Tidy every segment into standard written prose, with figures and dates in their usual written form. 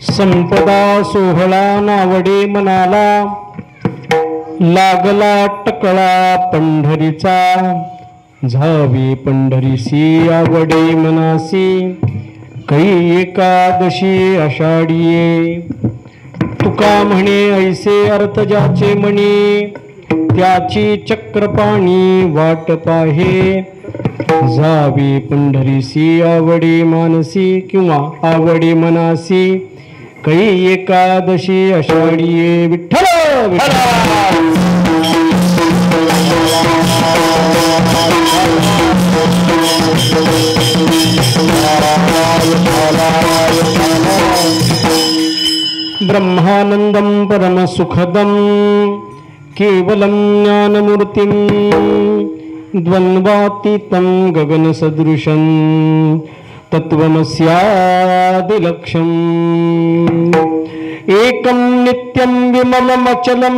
संपदा सोहळा नावडे मनाला, लागला टकळा पंढरीचा, झावी पंढरीसी आवडे मनासी, कै एकादशी आषाढीये, तुका म्हणे ऐसे अर्थ ज्याचे म्हणे, त्याची चक्रपाणी वाट पाहे, जावी पंढरीसी आवडे मानसी किंवा आवडे मनासी, कै एकादशी आषाढीये. विठ्ठल ब्रह्मानंदं परमसुखदं केवलं ज्ञानमूर्तिं, द्वन्द्वातीतं गगनसदृशं, तत्त्वमस्यादिलक्ष्यम्, एकं नित्यं विमलमचलं,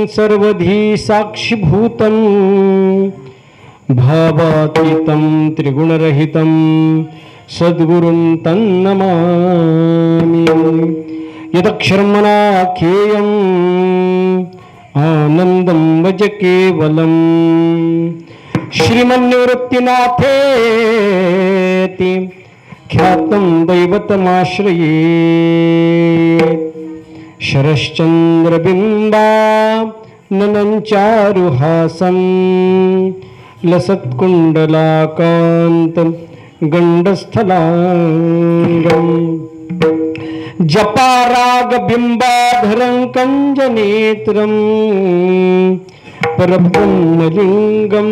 सर्वधी साक्षिभूतं, भावातीतं त्रिगुणरहितं, सद्गुरुं तन्नमामि. यदक्षरमनाख्येयम् आनन्दं भज केवलम्, श्रीमन्निवृत्तिनाथेति ख्यातं दैवतमाश्रये, शरश्चन्द्रबिम्बा ननञ्चारुहासं, लसत्कुण्डलाकान्तं गण्डस्थलाङ्गम्, जपारागबिम्बाधरं कञ्जनेत्रं, परब्रह्मलिङ्गं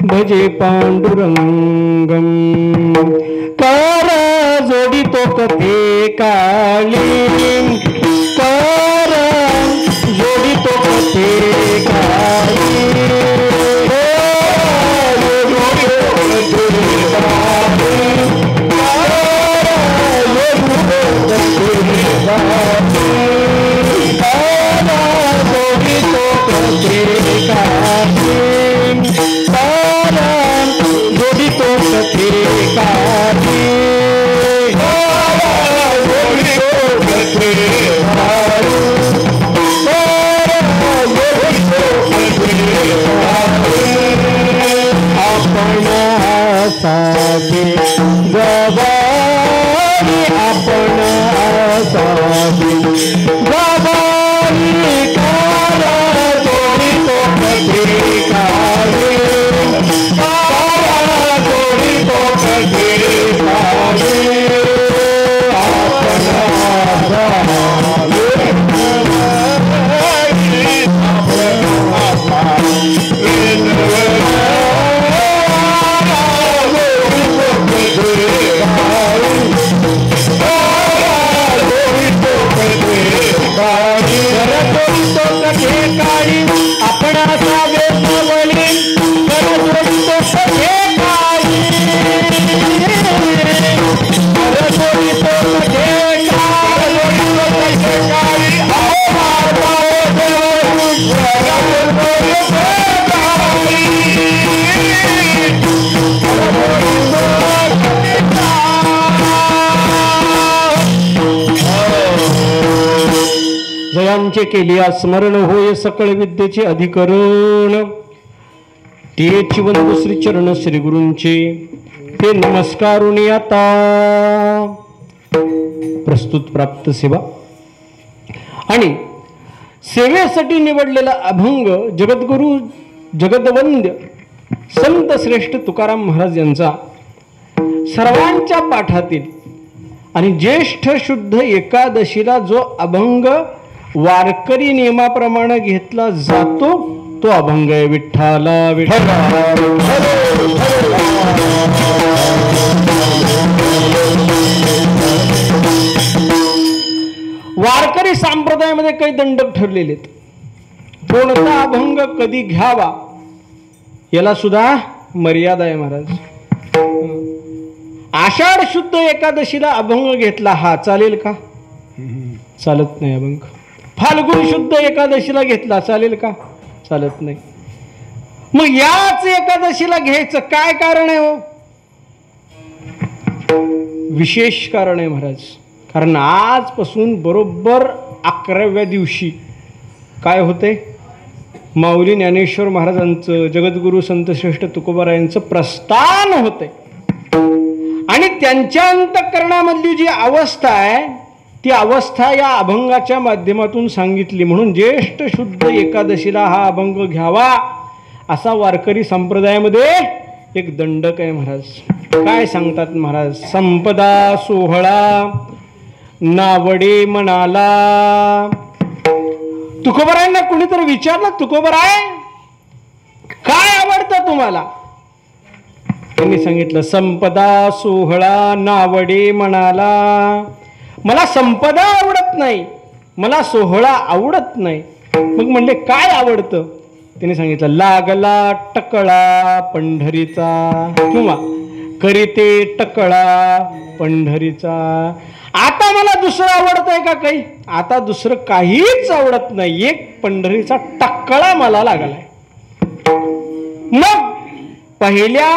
भजे पाण्डुरङ्गम्. कर जोडितो कथे काळी, कर जोडितो कथे काळी, गवारी आपण आसावी, गवारी कारा जोडितो कथे काळी, कारा जोडितो कथे काळी, आपण जयांचे केलिया स्मरण होय सकळ विद्येचे अधिकरण, तेची वंदू श्री चरण श्री गुरूंचे, ते नमस्कारुनी आता. प्रस्तुत प्राप्त सेवा आणि सेवेसाठी निवडलेला अभंग जगद्गुरु जगदवंद्य संत श्रेष्ठ तुकाराम महाराज यांचा सर्वांच्या पाठातील आणि ज्येष्ठ शुद्ध एकादशीला जो अभंग वारकरी नियमाप्रमाणे घेतला जातो तो अभंग आहे. विठ्ठला विठ्ठला वारकरी संप्रदायामध्ये काही दंडक ठरलेले आहेत. कोणता अभंग कधी घ्यावा याला सुद्धा मर्यादा आहे महाराज. आषाढ शुद्ध एकादशीला अभंग घेतला हा चालेल का? चालत नाही. अभंग फाल्गुन शुद्ध एकादशीला घेतला चालेल का? चालत नाही. मग याच एकादशीला घ्यायचं काय कारण आहे हो? विशेष कारण आहे महाराज. कारण आजपासून बरोबर 11व्या दिवशी काय होते, माऊली ज्ञानेश्वर महाराजांचं, जगद्गुरू संतश्रेष्ठ तुकोबारायांचं प्रस्थान होते. आणि त्यांच्या अंतःकरणामधली जी अवस्था आहे ती अवस्था या अभंगाच्या माध्यमातून सांगितली. म्हणून ज्येष्ठ शुद्ध एकादशीला हा अभंग घ्यावा असा वारकरी संप्रदायामध्ये एक दंडक आहे महाराज. काय सांगतात महाराज, संपदा सोहळा नावडे मनाला. तुकोबारायांना कुणीतरी विचारलं, तुकोबाराय काय आवडतं तुम्हाला? त्यांनी सांगितलं, संपदा सोहळा नावडे मनाला. मला संपदा आवडत नाही, मला सोहळा आवडत नाही. मग म्हणले काय आवडतं? त्याने सांगितलं, लागला टकळा पंढरीचा, किंवा करीते टकळा पंढरीचा. आता मला दुसरं आवडतंय का काही? आता दुसरं काहीच आवडत नाही, एक पंढरीचा टक्कळा मला लागलाय. मग पहिल्या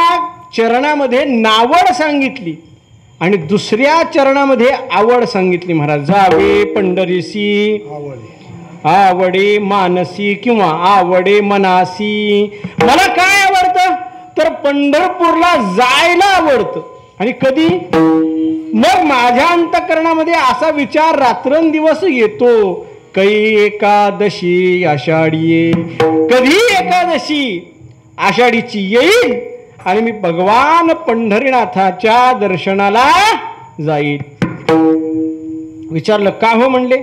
चरणामध्ये नावड सांगितली आणि दुसऱ्या चरणामध्ये आवड सांगितली महाराज. जावे पंढरीसी आवडे मानसी, किंवा आवडे मनासी. मला काय आवडतं तर पंढरपूरला जायला आवडतं. आणि कधी? मग माझ्या अंतःकरणामध्ये असा विचार रात्रंदिवस येतो, कै एकादशी आषाढी, कधी एकादशी आषाढीची येईल आणि मी भगवान पंढरीनाथाच्या दर्शनाला जाईल. विचारलं का हो? म्हणले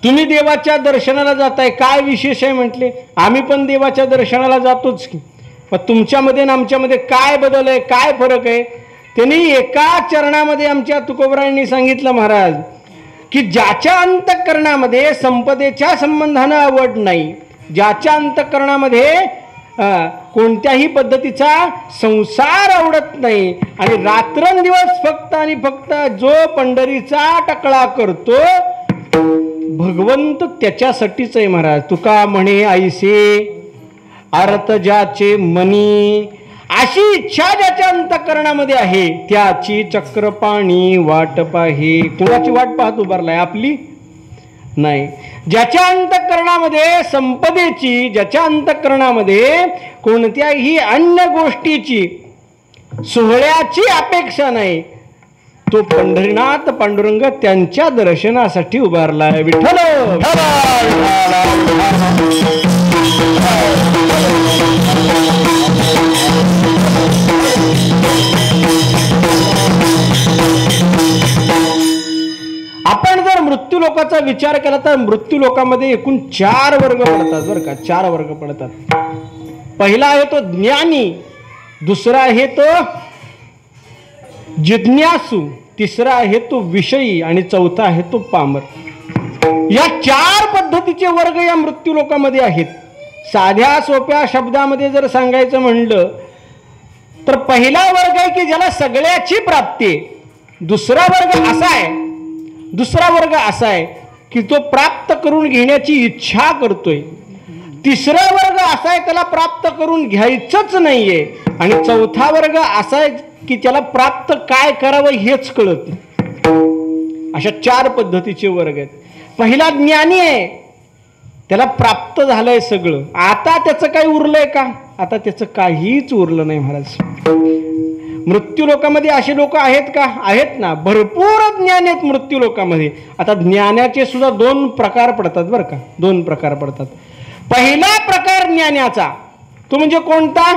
तुम्ही देवाच्या दर्शनाला जाताय, काय विशेष आहे? म्हटले आम्ही पण देवाच्या दर्शनाला जातोच की. मग तुमच्यामध्ये आणि आमच्यामध्ये काय बदल आहे, काय फरक आहे? त्यांनी एका चरणामध्ये आमच्या तुकोबारायांनी सांगितलं महाराज की ज्याच्या अंतःकरणामध्ये संपदेच्या संबंधानं आवड नाही, ज्याच्या अंतःकरणामध्ये कोणत्याही पद्धतीचा संसार आवडत नाही, आणि रात्रंदिवस फक्त आणि फक्त जो पंढरीचा टकळा करतो भगवंत त्याच्यासाठीच आहे महाराज. तुका म्हणे ऐसे अर्थ ज्याचे मनी, अशी इच्छा ज्याच्या अंतःकरणामध्ये आहे त्याची चक्रपाणी वाट पाहे. कुणाची वाट पाहत उभारलाय? आपली नाही. ज्याच्या अंतःकरणामध्ये संपदेची, ज्याच्या अंतःकरणामध्ये कोणत्याही अन्य गोष्टीची, सोहळ्याची अपेक्षा नाही, तो पंढरीनाथ पांडुरंग त्यांच्या दर्शनासाठी उभारलाय. विठ्ठल आपण जर मृत्यू लोकाचा विचार केला तर मृत्यू लोकामध्ये एकूण 4 वर्ग पडतात बरं का. 4 वर्ग पडतात. पहिला आहे तो ज्ञानी, दुसरा आहे तो जिज्ञासू, तिसरा आहे तो विषयी आणि चौथा आहे तो पामर. या 4 पद्धतीचे वर्ग या मृत्यू लोकामध्ये आहेत. साध्या सोप्या शब्दामध्ये जर सांगायचं म्हणलं तर पहिला वर्ग आहे की ज्याला सगळ्याची प्राप्ती आहे. दुसरा वर्ग असा आहे की तो प्राप्त करून घेण्याची इच्छा करतोय. तिसरा वर्ग असा आहे त्याला प्राप्त करून घ्यायचंच नाहीये. आणि चौथा वर्ग असा आहे की त्याला प्राप्त काय करावं हेच कळत नाही. अशा 4 पद्धतीचे वर्ग आहेत. पहिला ज्ञानी आहे, त्याला प्राप्त झालंय सगळं, आता त्याचं काही उरलंय का? आता त्याचं काहीच उरलं नाही महाराज. मृत्यू लोकामध्ये असे लोक आहेत का? आहेत ना, भरपूर ज्ञान आहेत मृत्यू लोकामध्ये. आता ज्ञानाचे सुद्धा 2 प्रकार पडतात बरं का. 2 प्रकार पडतात. पहिला प्रकार ज्ञानाचा तो म्हणजे कोणता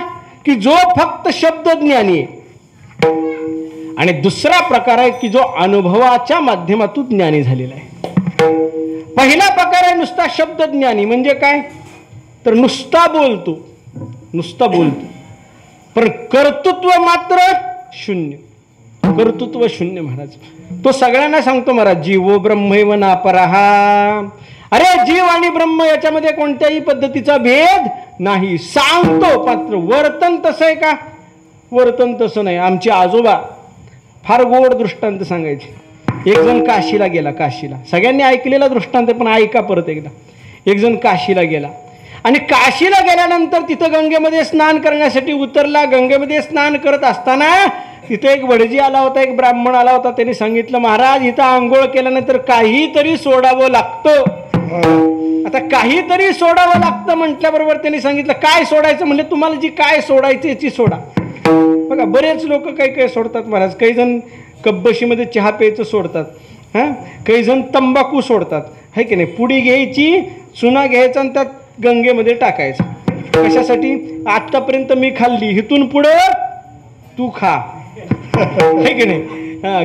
की जो फक्त शब्द ज्ञानी आहे, आणि दुसरा प्रकार आहे की जो अनुभवाच्या माध्यमातून ज्ञानी झालेला आहे. पहिला प्रकार आहे नुसता शब्द ज्ञानी. म्हणजे काय तर नुसता बोलतो पण कर्तृत्व मात्र शून्य. कर्तृत्व शून्य महाराज. तो सगळ्यांना सांगतो महाराज, जीवो ब्रह्मैव नापरहा. अरे जीव आणि ब्रह्म याच्यामध्ये कोणत्याही पद्धतीचा भेद नाही सांगतो. मात्र वर्तन तसं आहे का? वर्तन तसं नाही. आमचे आजोबा फार गोड दृष्टांत सांगायचे. एक जण काशीला गेला. काशीला सगळ्यांनी ऐकलेला दृष्टांत, पण ऐका परत एकदा. एक जण काशीला गेला आणि काशीला गेल्यानंतर तिथं गंगेमध्ये स्नान करण्यासाठी उतरला. गंगेमध्ये स्नान करत असताना तिथे एक भटजी आला होता, एक ब्राह्मण आला होता. त्यांनी सांगितलं, महाराज इथं आंघोळ केल्यानंतर काहीतरी सोडावं लागतं. आता काहीतरी सोडावं लागतं म्हटल्याबरोबर त्यांनी सांगितलं, काय सोडायचं? म्हणजे तुम्हाला जी काय सोडायची याची सोडा. बघा बरेच लोक काही काही सोडतात महाराज. काही जण कब्बशीमध्ये चहा प्यायचं सोडतात, हां, काही जण तंबाखू सोडतात, है की नाही. पुडी घ्यायची, चुना घ्यायचा आणि त्यात गंगेमध्ये टाकायचं. कशासाठी? आत्तापर्यंत मी खाल्ली, इथून पुढं तू खा, है की नाही.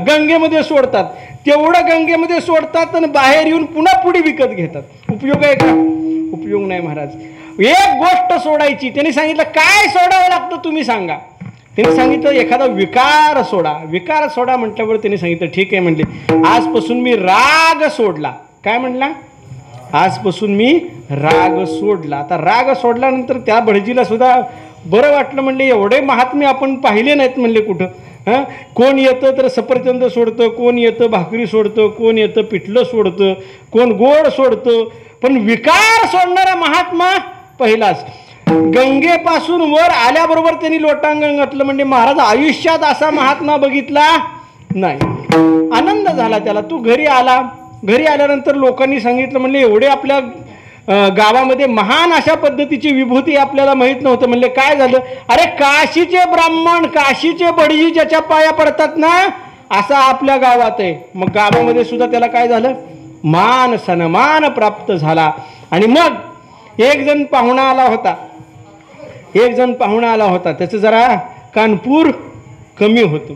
गंगेमध्ये सोडतात. तेवढं गंगेमध्ये सोडतात आणि बाहेर येऊन पुन्हा पुडी विकत घेतात. उपयोग आहे का? उपयोग नाही महाराज. एक गोष्ट सोडायची. त्यांनी सांगितलं, काय सोडावं लागतं तुम्ही सांगा. त्यांनी सांगितलं, एखादा विकार सोडा. विकार सोडा म्हटल्यावर त्यांनी सांगितलं, ठीक आहे म्हणले, आजपासून मी राग सोडला. काय म्हणला? आजपासून मी राग सोडला. आता राग सोडल्यानंतर त्या भटजीला सुद्धा बरं वाटलं. म्हणले, एवढे महात्मे आपण पाहिले नाहीत म्हणले कुठं. हां, कोण येतं तर सफरचंद सोडतं, कोण येतं भाकरी सोडतं, कोण येतं पिठलं सोडतं, कोण गोड सोडतं, पण विकार सोडणारा महात्मा पहिलाच. गंगेपासून वर आल्याबरोबर त्यांनी लोटांगण घातलं. म्हणजे महाराज आयुष्यात असा महात्मा बघितला नाही. आनंद झाला त्याला. तू घरी आला. घरी आल्यानंतर लोकांनी सांगितलं, म्हणले एवढे आपल्या गावामध्ये महान अशा पद्धतीची विभूती आपल्याला माहीत नव्हतं. म्हणले काय झालं? अरे काशीचे ब्राह्मण, काशीचे बडजी ज्याच्या पाया पडतात ना, असा आपल्या गावात आहे. मग गावामध्ये सुद्धा त्याला काय झालं? मान सन्मान प्राप्त झाला. आणि मग एक जण पाहुणा आला होता. त्याचं जरा कानपूर कमी होतं.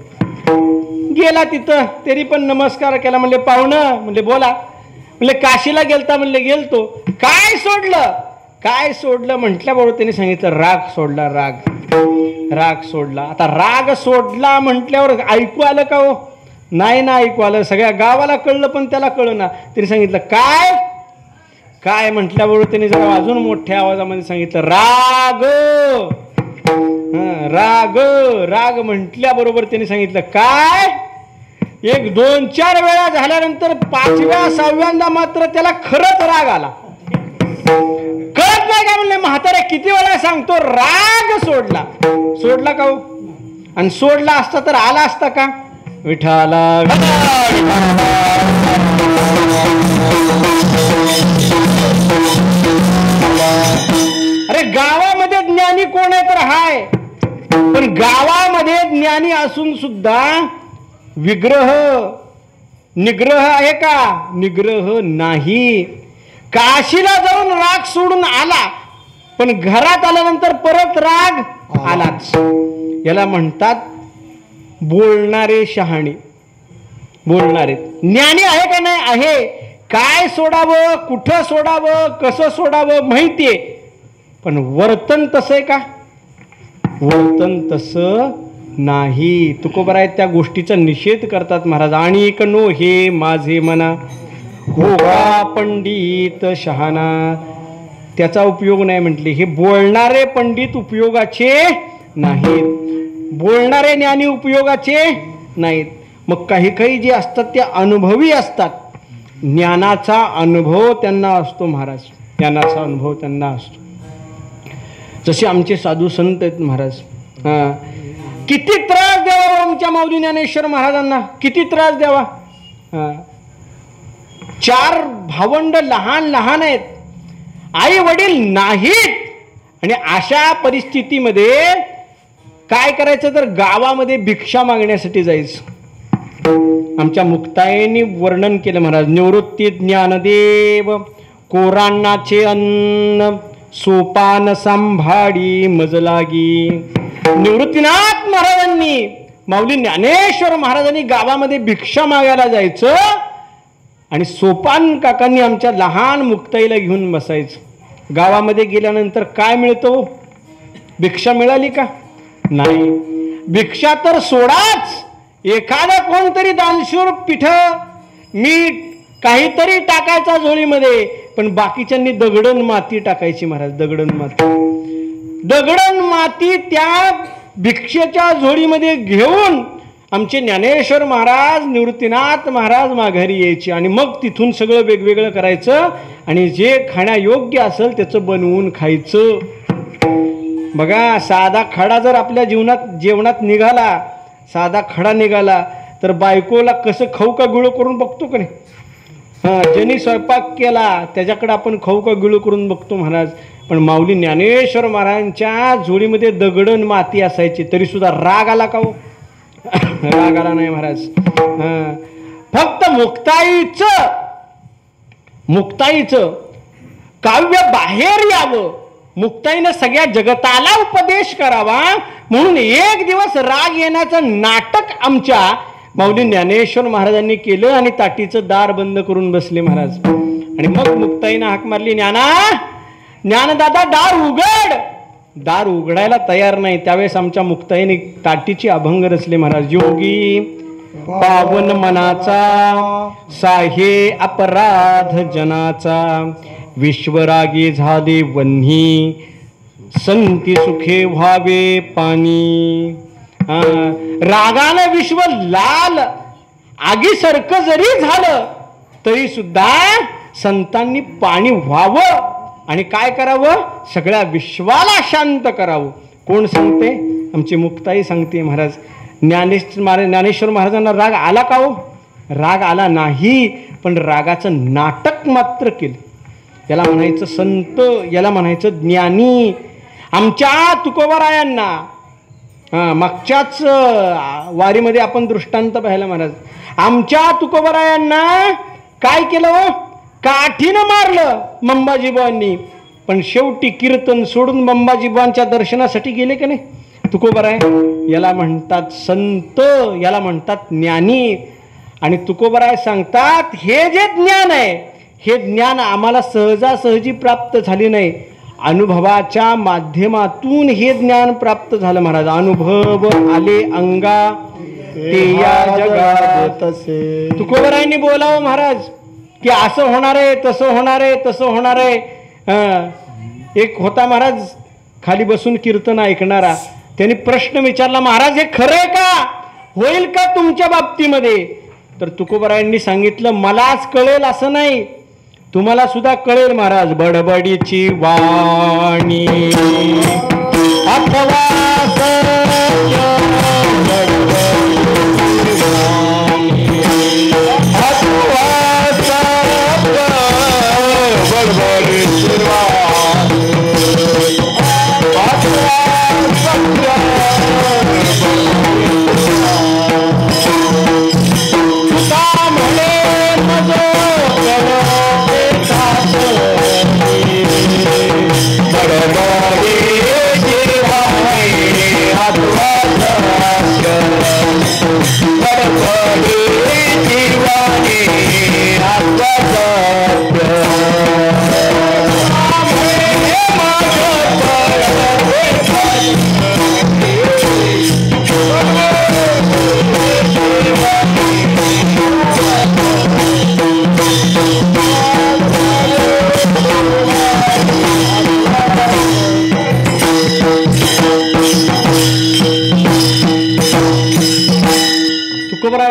गेला तिथं, तरी पण नमस्कार केला. म्हणले, पाहुणं, म्हणले बोला. म्हणले, काशीला गेलता. म्हणले, गेलतो. काय सोडलं म्हटल्याबरोबर त्यांनी सांगितलं, राग सोडला. राग सोडला. आता राग सोडला म्हटल्यावर ऐकू आलं का हो? नाही ना ऐकू आलं. सगळ्या गावाला कळलं पण त्याला कळलं ना. त्यांनी सांगितलं, काय म्हटल्याबरोबर त्यांनी जरा अजून मोठ्या आवाजामध्ये सांगितलं, राग म्हटल्याबरोबर त्यांनी सांगितलं, काय? एक 2-4 वेळा झाल्यानंतर 5व्या 6व्यांदा मात्र त्याला खरंच राग आला. कळत नाही का? म्हणले, म्हातारे किती वेळा सांगतो, राग सोडला का हो? आणि सोडला असता तर आला असता का? विठाला. अरे गावामध्ये ज्ञानी कोण आहे तर हाय, पण गावामध्ये ज्ञानी असून सुद्धा निग्रह आहे का? निग्रह नाही. काशीला जाऊन राग सोडून आला, पण घरात आल्यानंतर परत राग आलाच. याला म्हणतात बोलणारे शहाणे. बोलणारे ज्ञानी आहे का नाही? आहे. काय सोडावं, कुठं सोडावं, कसं सोडावं माहितीये, पण वर्तन तसं आहे का? वर्तन तसं नाही. तुकोबराय त्या गोष्टीचा निषेध करतात महाराज. आणि एक नो हे माझे मना होवा पंडित शहाणा, त्याचा उपयोग नाही म्हटले. हे बोलणारे पंडित उपयोगाचे नाहीत, बोलणारे ज्ञानी उपयोगाचे नाहीत. मग काही जे असतात ते अनुभवी असतात. ज्ञानाचा अनुभव त्यांना असतो महाराज, ज्ञानाचा अनुभव त्यांना असतो. जसे आमचे साधू संत आहेत महाराज. किती त्रास द्यावा आमच्या माऊली ज्ञानेश्वर महाराजांना, किती त्रास द्यावा. 4 भावंड लहान आहेत, आई वडील नाहीत. आणि अशा परिस्थितीमध्ये काय करायचं तर गावामध्ये भिक्षा मागण्यासाठी जायचं. आमच्या मुक्ताईंनी वर्णन केलं महाराज. निवृत्ती ज्ञानदेव कोरांनाचे अन्न सोपान सांभाळी मजलागी. निवृत्तीनाथ महाराजांनी, माऊली ज्ञानेश्वर महाराजांनी गावामध्ये भिक्षा मागायला जायचं आणि सोपान काकांनी आमच्या लहान मुक्ताईला घेऊन बसायचं. गावामध्ये गेल्यानंतर काय मिळतं? भिक्षा मिळाली का? नाही. भिक्षा तर सोडाच. एखादा कोणतरी दानशूर पिठ मीठ काहीतरी टाकायचा झोळीमध्ये, पण बाकीच्यांनी दगडण माती टाकायची महाराज. दगडण माती त्या भिक्षेच्या झोळीमध्ये घेऊन आमचे ज्ञानेश्वर महाराज, निवृत्तीनाथ महाराज माघारी यायचे. आणि मग तिथून सगळं वेगवेगळं करायचं आणि जे खाण्यायोग्य असेल त्याचं बनवून खायचं. बघा, साधा खडा जर आपल्या जेवणात निघाला, साधा खडा निघाला तर बायकोला कसं खाऊ का गिळू करून बघतो का नाही? ज्यांनी स्वयंपाक केला त्याच्याकडे आपण खाऊ का गिळू करून बघतो महाराज. पण माऊली ज्ञानेश्वर महाराजांच्या जोडीमध्ये दगडण माती असायची तरी सुद्धा राग आला का हो? राग आला नाही महाराज. फक्त मुक्ताईचं काव्य बाहेर यावं, मुक्ताईनं सगळ्या जगताला उपदेश करावा म्हणून एक दिवस राग येण्याचं नाटक आमच्या माऊली ज्ञानेश्वर महाराजांनी केलं आणि ताटीचं दार बंद करून बसले महाराज. आणि मग मुक्ताईनं हाक मारली, ज्ञानदादा दार उघड. दार उघडायला तयार नाही. त्यावेळेस आमच्या मुक्ताईने ताटीची अभंग रचले महाराज. योगी पावन मनाचा साहे अपराध जनाचा, विश्वरागी झाले वन्ही संती सुखे व्हावे पाणी. रागानं विश्व लाल आगीसारखं जरी झालं तरी सुद्धा संतांनी पाणी व्हावं आणि काय करावं? सगळ्या विश्वाला शांत करावं. कोण सांगते? आमची मुक्ताई सांगते महाराज. ज्ञानेश्वर महाराजांना राग आला का हो? राग आला नाही, पण रागाचं नाटक मात्र केलं. याला म्हणायचं संत, याला म्हणायचं ज्ञानी. आमच्या तुकोबारायांना मागच्याच वारीमध्ये आपण दृष्टांत पाहिला महाराज. आमच्या तुकोबारायांना काय केलं हो? काठीनं मारलं मंबाजीबांनी, पण शेवटी कीर्तन सोडून मंबाजीबांच्या दर्शनासाठी गेले का नाही तुकोबाराय? याला म्हणतात संत, याला म्हणतात ज्ञानी. आणि तुकोबाराय सांगतात हे जे ज्ञान आहे हे ज्ञान आम्हाला सहजासहजी प्राप्त झाले नाही, अनुभवाच्या माध्यमातून हे ज्ञान प्राप्त झालं महाराज. अनुभव आले अंगा ते या जगात तसे. तुकोबारायांनी बोलावं महाराज की असं होणार आहे, तसं होणार आहे, तसं होणार आहे. एक होता महाराज खाली बसून कीर्तन ऐकणारा, त्यांनी प्रश्न विचारला, महाराज हे खरं आहे का? होईल का तुमच्या बाबतीमध्ये? तर तुकोबारायांनी सांगितलं, मलाच कळेल असं नाही, तुम्हाला सुद्धा कळेल महाराज. बडबडीची वाणी अथवा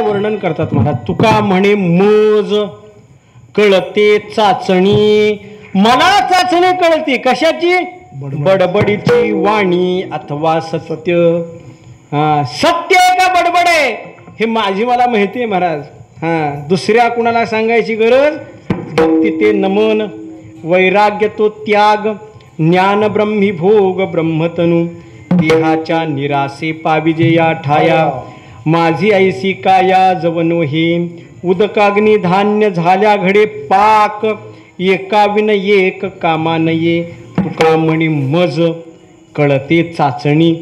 वर्णन करतात महाराज. तुका म्हणे मोज कळते चाचणी, मला चाचणी कळते कशाची? बडबडीची वाणी अथवा सत्य. सत्य आहे का बडबड आहे हे माझी मला माहिती आहे महाराज. दुसऱ्या कुणाला सांगायची गरज? भक्ती ते नमन, वैराग्य तो त्याग, ज्ञान ब्रह्मी भोग ब्रह्मतनु, देहाच्या निरासे पाविजे या ठाया, माझी ऐसी काया जवनोही, उदकाग्नी धान्य झाल्या घडे पाक, एकाविन एक कामा नये. तुका म्हणी मज कळते चाचणी,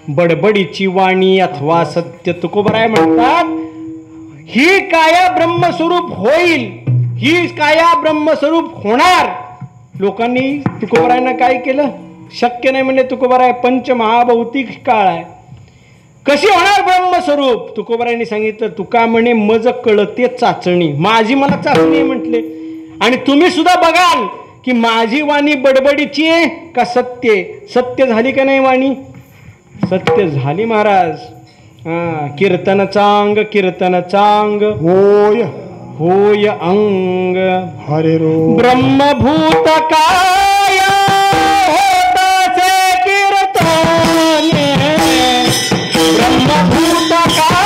बडबडीची वाणी अथवा सत्य. तुकोबाराय म्हणतात ही काया ब्रह्मस्वरूप होईल, ही काया ब्रह्मस्वरूप होणार. लोकांनी तुकोबारायांना काय केलं? शक्य नाही म्हणले तुकोबाराय, पंचमहाभौतिक काळ आहे, कशी होणार ब्रह्मस्वरूप? तुकोबारायांनी सांगितलं तुका म्हणे मज कळते चाचणी, माझी मला चाचणी म्हटले. आणि तुम्ही सुद्धा बघाल की माझी वाणी बडबडीची आहे का सत्य? सत्य झाली का नाही वाणी? सत्य झाली महाराज. कीर्तन चांग, कीर्तन चांग, होय होय अंग, हरे रो ब्रह्मभूत काय होताचे कीर्तन, ब्रह्मभूत काय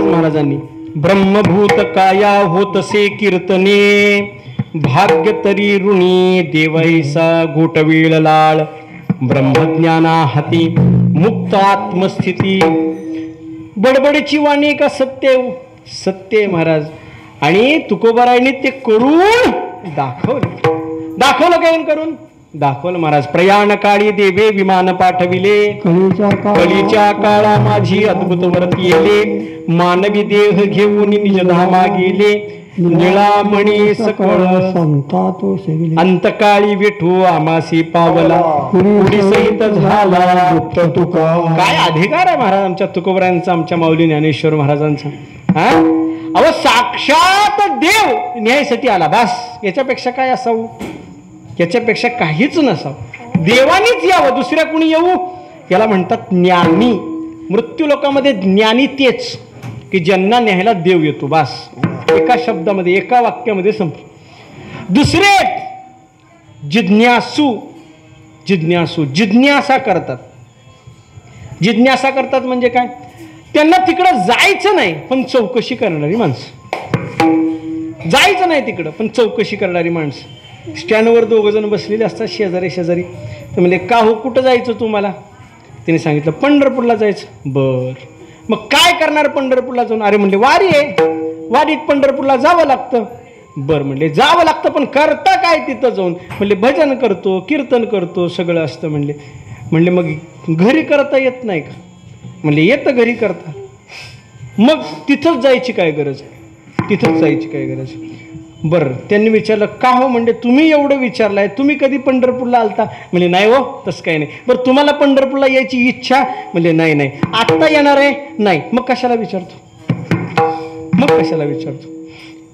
महाराजांनी ब्रह्मभूत काया होतसे कीर्तने भाग्य तरी ऋणी देवैसा गोटवीळ लाळ ब्रह्मज्ञाना हाती मुक्त आत्मस्थिती बडबडीची वाणी का सत्य सत्य महाराज. आणि तुकोबारायांनी ते करून दाखवलं काय करून दाखवलं महाराज. प्रयाण काळी देवे विमान पाठविले कलीच्या काळा माझी अद्भुत व्रती येले मानवी देह घेऊन निजधामा गेले निळामणी सकळ संता तो अंतकाळी विठू आमासी पावला पुढी सहित झाला गुप्त तुका. काय अधिकार आहे महाराज आमच्या तुकोबरायांचा आमच्या माऊली ज्ञानेश्वर महाराजांचा. हा अहो साक्षात देव न्यायासाठी आला बस. याच्यापेक्षा काय असावं याच्यापेक्षा काहीच नसावं. देवानीच यावं दुसऱ्या कुणी येऊ. याला म्हणतात ज्ञानी. मृत्यू लोकांमध्ये ज्ञानी तेच की ज्यांना न्यायला देव येतो बस. एका शब्दामध्ये एका वाक्यामध्ये संपलं. दुसरे जिज्ञासू जिज्ञासू जिज्ञासा करतात. जिज्ञासा करतात म्हणजे काय त्यांना तिकडं जायचं नाही पण चौकशी करणारी माणसं. जायचं नाही तिकडं पण चौकशी करणारी माणसं. स्टँडवर दोघं जण बसलेले असतात शेजारी शेजारी. तर म्हणजे का हो कुठं जायचं तुम्हाला. त्याने सांगितलं पंढरपूरला जायचं. बर मग काय करणार पंढरपूरला जाऊन. अरे म्हणले वारी आहे वारीत पंढरपूरला जावं लागतं. बरं म्हणले जावं लागतं पण करता काय तिथं जाऊन. म्हणले भजन करतो कीर्तन करतो सगळं असतं. म्हणले मग घरी करता येत नाही का. म्हणले येतं घरी करता. मग तिथंच जायची काय गरज आहे तिथंच जायची काय गरज. बरं त्यांनी विचारलं का हो. म्हणजे तुम्ही एवढं विचारलंय तुम्ही कधी पंढरपूरला आलता. म्हणजे नाही हो तसं काही नाही. बरं तुम्हाला पंढरपूरला यायची इच्छा. म्हणजे नाही नाही आत्ता येणार आहे नाही. मग कशाला विचारतो मग कशाला विचारतो.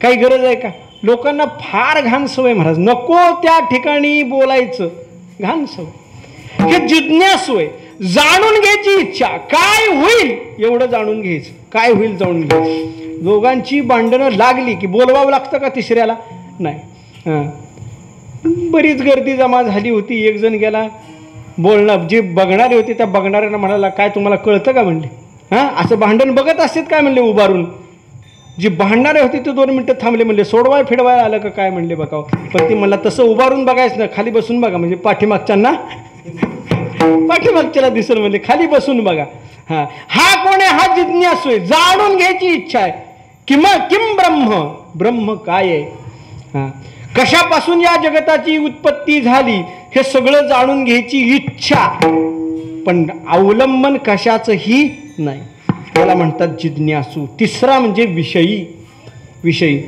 काही गरज आहे का. लोकांना फार घाण सवय महाराज. नको त्या ठिकाणी बोलायचं घाण सवय. हे जिज्ञासू आहे. जाणून घ्यायची इच्छा, काय होईल एवढं जाणून घ्यायचं, काय होईल जाणून घ्यायचं. दोघांची भांडणं लागली की बोलवावं लागतं का तिसऱ्याला? नाही. बरीच गर्दी जमा झाली होती. एक जण गेला बोलणं, जे बघणारे होते त्या बघणाऱ्यांना म्हणाला, काय तुम्हाला कळतं का म्हणले? असं भांडण बघत असतात काय म्हणले उभारून. जे भांडणारे होते ते 2 मिनटं थांबले, म्हणले सोडवाय फिडवायला आलं का काय म्हणले बघावं. पण ती म्हणला तसं उभारून बघायचं ना, खाली बसून बघा, म्हणजे पाठीमागच्यांना पाठीमागच्याला दिसेल, म्हणजे खाली बसून बघा. हा कोण आहे? हा जिज्ञासू आहे, जाणून घ्यायची इच्छा आहे. किम ब्रह्म, ब्रह्म काय आहे, कशापासून या जगताची उत्पत्ती झाली हे सगळं जाणून घ्यायची इच्छा, पण अवलंबन कशाचंही नाही, त्याला म्हणतात जिज्ञासू. तिसरा म्हणजे विषयी. विषयी,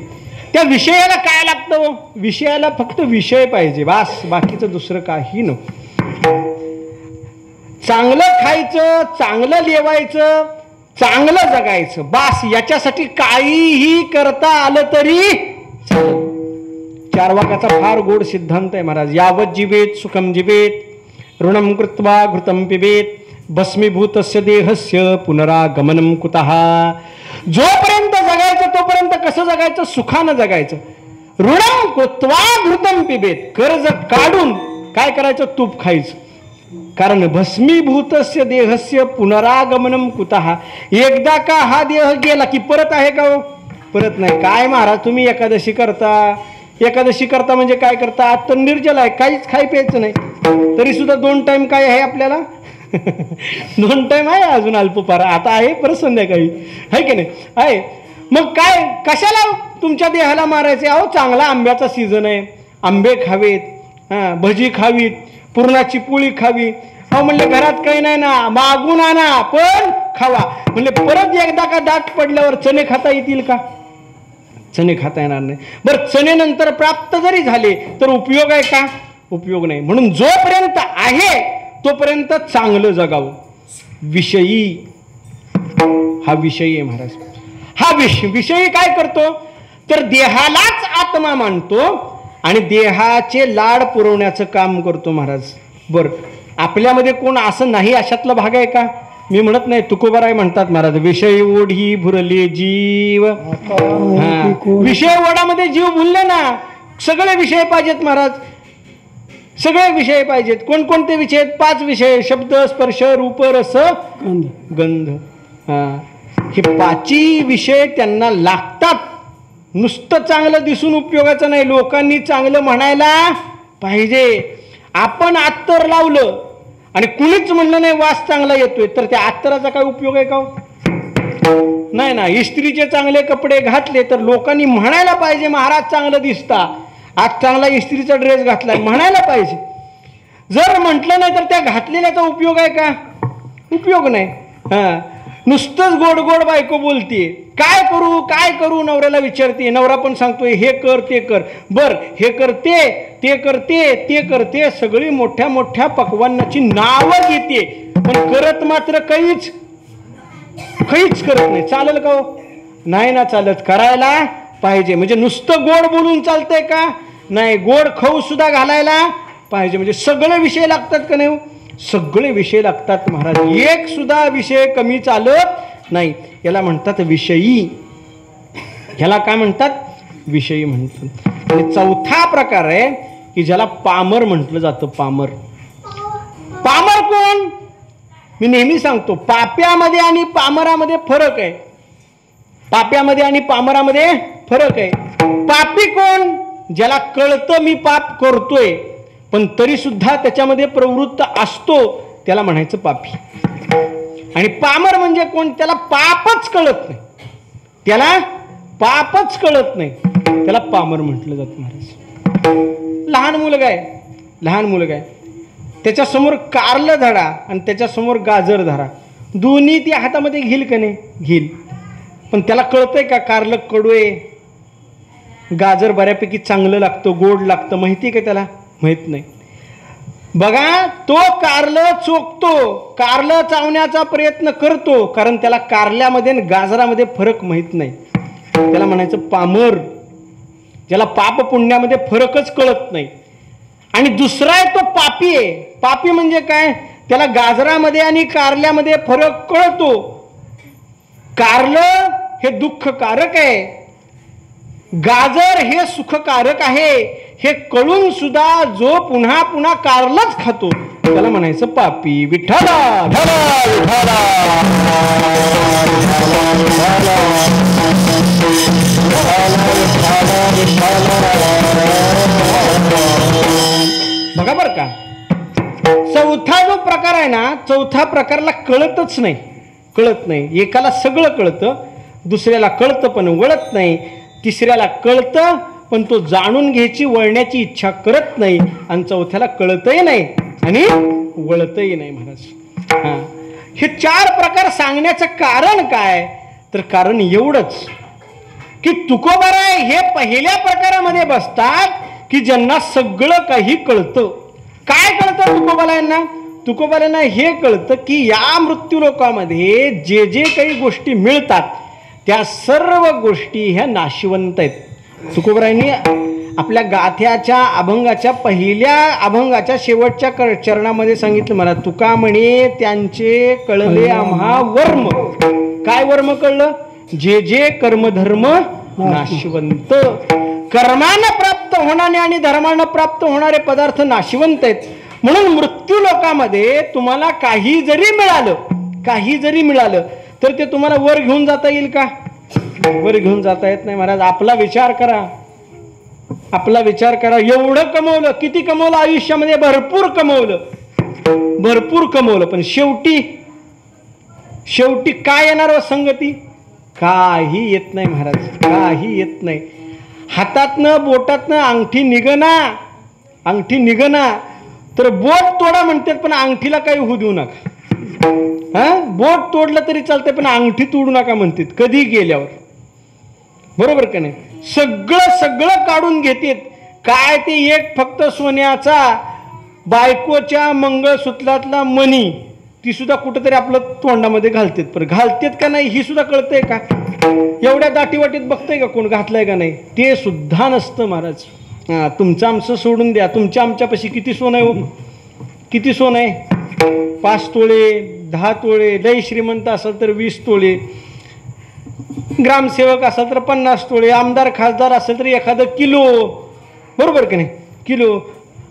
त्या विषयाला काय लागतं? विषयाला फक्त विषय पाहिजे, बास, बाकीचं दुसरं काही नको. चांगलं खायचं, चांगलं लेवायचं, चांगलं जगायचं, बास, याच्यासाठी काहीही करता आलं तरी चालेल. चार्वाकाचा फार गोड सिद्धांत आहे महाराज. यावत जीवेत सुखम जीवेत, ऋणम कृत्वा घृतम पिबेत, भस्मीभूतस्य देहस्य पुनरागमनम कुतः. जोपर्यंत जगायचं तोपर्यंत कसं जगायचं? सुखानं जगायचं. ऋणम कृत्वा घृतम पिबेत, कर्ज काढून काय करायचं? तूप खायचं. कारण भस्मीभूतस्य देहस्य पुनरागमनम कुतः. एकदा का हा देह गेला की परत आहे का? परत नाही. काय महाराज तुम्ही एकादशी करता, एकादशी करता म्हणजे काय करता? आज तर निर्जल आहे, काहीच खाय प्यायचं नाही, तरी सुद्धा 2 टाइम काय आहे आपल्याला? 2 टाइम आहे अजून अल्पहार, आता आहे परत संध्याकाळी, आहे की नाही? आहे. मग काय, कशाला तुमच्या देहाला मारायचे? अहो चांगला आंब्याचा सीझन आहे, आंबे खावेत, भजी खावीत, पुरणाची पोळी खावी. अहो म्हणले घरात काही नाही ना, मागून आणा पण खावा. म्हणले परत एकदा का दाट पडल्यावर चणे खाता येतील का? चणे खाता येणार नाही. बरं, चणे नंतर प्राप्त जरी झाले तर उपयोग आहे का? उपयोग नाही. म्हणून जोपर्यंत आहे तोपर्यंत चांगलं जगावं. विषयी, हा विषयी आहे महाराज. हा विषयी काय करतो तर देहालाच आत्मा मानतो आणि देहाचे लाड पुरवण्याचं काम करतो महाराज. बरं, आपल्यामध्ये कोण असं नाही अशातला भाग आहे का? मी म्हणत नाही, तुकोबाराय म्हणतात महाराज, विषय ओढी भुरले जीव. विषय ओढामध्ये जीव भुलले ना, सगळे विषय पाहिजेत महाराज, सगळे विषय पाहिजेत. कोणकोणते विषय आहेत? 5 विषय: शब्द, स्पर्श, रूप, रस, गंध. हे 5 विषय त्यांना लागतात. नुसतं चांगलं दिसून उपयोगाचं नाही, लोकांनी चांगलं म्हणायला पाहिजे. आपण अत्तर लावलं आणि कुणीच म्हणलं नाही वास चांगला येतोय, तर त्या अत्तराचा काय उपयोग आहे का? नाही ना. इस्त्रीचे चांगले कपडे घातले तर लोकांनी म्हणायला पाहिजे महाराज चांगलं दिसता, आज चांगला इस्त्रीचा ड्रेस घातलाय, म्हणायला पाहिजे. जर म्हटलं नाही तर त्या घातलेल्याचा उपयोग आहे का? उपयोग नाही. नुसतंच गोड गोड बायको बोलतीये, काय करू काय करू नवऱ्याला विचारते, नवरा पण सांगतोय हे कर ते कर. बर, हे करते ते करते ते करते, सगळी मोठ्या मोठ्या पक्वान्नाची नावं घेते, पण करत मात्र काहीच करत नाही. चालेल का हो? नाही ना चालत. करायला पाहिजे. म्हणजे नुसतं गोड बोलून चालतंय का? नाही, गोड खाऊ सुद्धा घालायला पाहिजे. म्हणजे सगळे विषय लागतात का नाही? सगळे विषय लागतात महाराज. एक सुद्धा विषय कमी चालत नाही. याला म्हणतात विषयी. ह्याला काय म्हणतात? विषयी म्हणतात. आणि चौथा प्रकार आहे की ज्याला पामर म्हटलं जातं. पामर. पामर कोण? मी नेहमी सांगतो, पाप्यामध्ये आणि पामरामध्ये फरक आहे. पाप्यामध्ये आणि पामरामध्ये फरक आहे. पापी कोण? ज्याला कळतं मी पाप करतोय पण तरी सुद्धा त्याच्यामध्ये प्रवृत्त असतो, त्याला म्हणायचं पापी. आणि पामर म्हणजे कोण? त्याला पापच कळत नाही, त्याला पापच कळत नाही, त्याला पामर म्हटलं जातं महाराज. लहान मुलगा आहे, लहान मुलगा आहे, त्याच्यासमोर कारलं धरा आणि त्याच्यासमोर गाजर धरा, दोन्ही त्या हातामध्ये घेईल का नाही? घेईल. पण त्याला कळतंय का कारलं कडू आहे, गाजर बऱ्यापैकी चांगलं लागतं, गोड लागतं, माहिती आहे का त्याला? माहित नाही. बघा, तो कारलं चोखतो, कारलं चावण्याचा प्रयत्न करतो, कारण त्याला कारल्यामध्ये आणि गाजरामध्ये फरक माहित नाही. त्याला म्हणायचं पामर, ज्याला पाप पुण्यामध्ये फरकच कळत नाही. आणि दुसरा आहे तो पापी आहे. पापी म्हणजे काय? त्याला गाजरामध्ये आणि कारल्यामध्ये फरक कळतो. कारलं हे दुःखकारक आहे, गाजर हे सुखकारक आहे, हे कळून सुद्धा जो पुन्हा पुन्हा कारलंच खातो त्याला म्हणायचं पापी. विठ्ठला बघा बर का. चौथा जो प्रकार आहे ना, चौथा प्रकारला कळतच नाही, कळत नाही. एकाला सगळं कळतं, दुसऱ्याला कळतं पण वळत नाही, तिसऱ्याला कळतं पण तो जाणून घ्यायची वळण्याची इच्छा करत नाही, आणि चौथ्याला कळतही नाही आणि वळतही नाही महाराज. हा, हे 4 प्रकार सांगण्याचं कारण काय, तर कारण एवढंच की तुकोबाराय हे पहिल्या प्रकारामध्ये बसतात की ज्यांना सगळं काही कळतं. काय कळतं तुकोबारायांना? तुकोबारायांना हे कळतं की या मृत्यूलोकामध्ये जे जे काही गोष्टी मिळतात त्या सर्व गोष्टी ह्या नाशिवंत आहेत. तुकोबारायांनी आपल्या गाथ्याच्या अभंगाच्या पहिल्या अभंगाच्या शेवटच्या चरणामध्ये सांगितलं मला, तुका म्हणे त्यांचे कळले आम्हा वर्म. काय वर्म कळलं? जे जे कर्मधर्म नाशिवंत. कर्मानं प्राप्त होणारे आणि धर्मानं प्राप्त होणारे पदार्थ नाशिवंत आहेत. म्हणून मृत्यू लोकामध्ये तुम्हाला काही जरी मिळालं तर ते तुम्हाला वर घेऊन जाता येईल का? वर घेऊन जाता येत नाही महाराज. आपला विचार करा. एवढं कमवलं, किती कमवलं आयुष्यामध्ये? भरपूर कमवलं, पण शेवटी काय येणार व संगती? काही येत नाही महाराज, काही येत नाही. हातातनं बोटातनं अंगठी निघना तर बोट तोडा म्हणतात, पण अंगठीला काही होऊ देऊ नका. बोट तोडलं तरी चालतंय पण अंगठी तोडू नका म्हणतात कधी गेल्यावर. बरोबर का नाही? सगळं काढून घेतात. काय ते एक फक्त सोन्याचा बायकोच्या मंगळसूत्रातला मणी, ती सुद्धा कुठेतरी आपलं तोंडामध्ये घालतात. पण घालतात का नाही ही सुद्धा कळतंय का? एवढ्या दाटीवाटीत बघतंय का कोण घातलंय का नाही? ते सुद्धा नसतं महाराज. तुमचं आमचं सोडून द्या, तुमच्या आमच्यापाशी किती सोनं आहे हो? किती सोनं आहे? 5 तोळे, 10 तोळे, लय श्रीमंत असेल तर 20 तोळे, ग्रामसेवक असेल तर 50 तोळे, आमदार खासदार असेल तर एखादं किलो. बरोबर की नाही? किलो.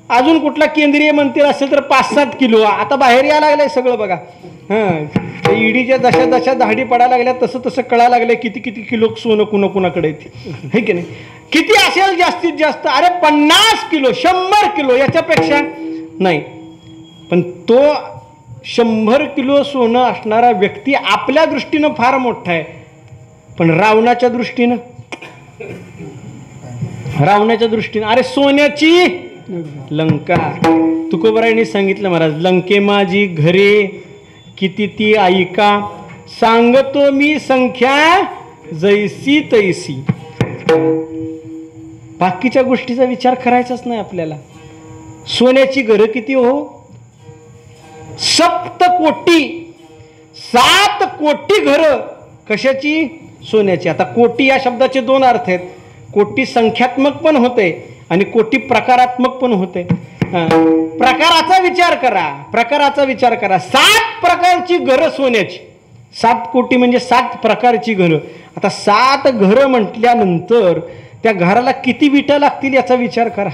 अजून कुठला केंद्रीय मंत्री असेल तर 5-7 किलो. आता बाहेर यायला लागलंय सगळं बघा. ईडीच्या जशा धाडी पडायला लागल्या तसं कळायला लागलंय किती किलो सोनं कुणाकडे येते, है की नाही? किती असेल जास्तीत जास्त? अरे 50 किलो, 100 किलो, याच्यापेक्षा नाही. पण तो 100 किलो सोनं असणारा व्यक्ती आपल्या दृष्टीनं फार मोठा आहे, पण रावणाच्या दृष्टीनं अरे सोन्याची लंका. तुकोबारायांनी सांगितलं महाराज, लंके माझी घरे किती ती ऐका, सांगतो मी संख्या जैसी तैसी. बाकीच्या गोष्टीचा विचार करायचाच नाही आपल्याला. सोन्याची घरं किती हो? 7 कोटी घरं. कशाची? सोन्याची. आता कोटी या शब्दाचे 2 अर्थ आहेत. कोटी संख्यात्मक पण होते आणि कोटी प्रकारात्मक पण होते. प्रकाराचा विचार करा. 7 प्रकारची घरं सोन्याची. 7 कोटी म्हणजे 7 प्रकारची घरं. आता 7 घरं म्हटल्यानंतर त्या घराला किती विटा लागतील याचा विचार करा.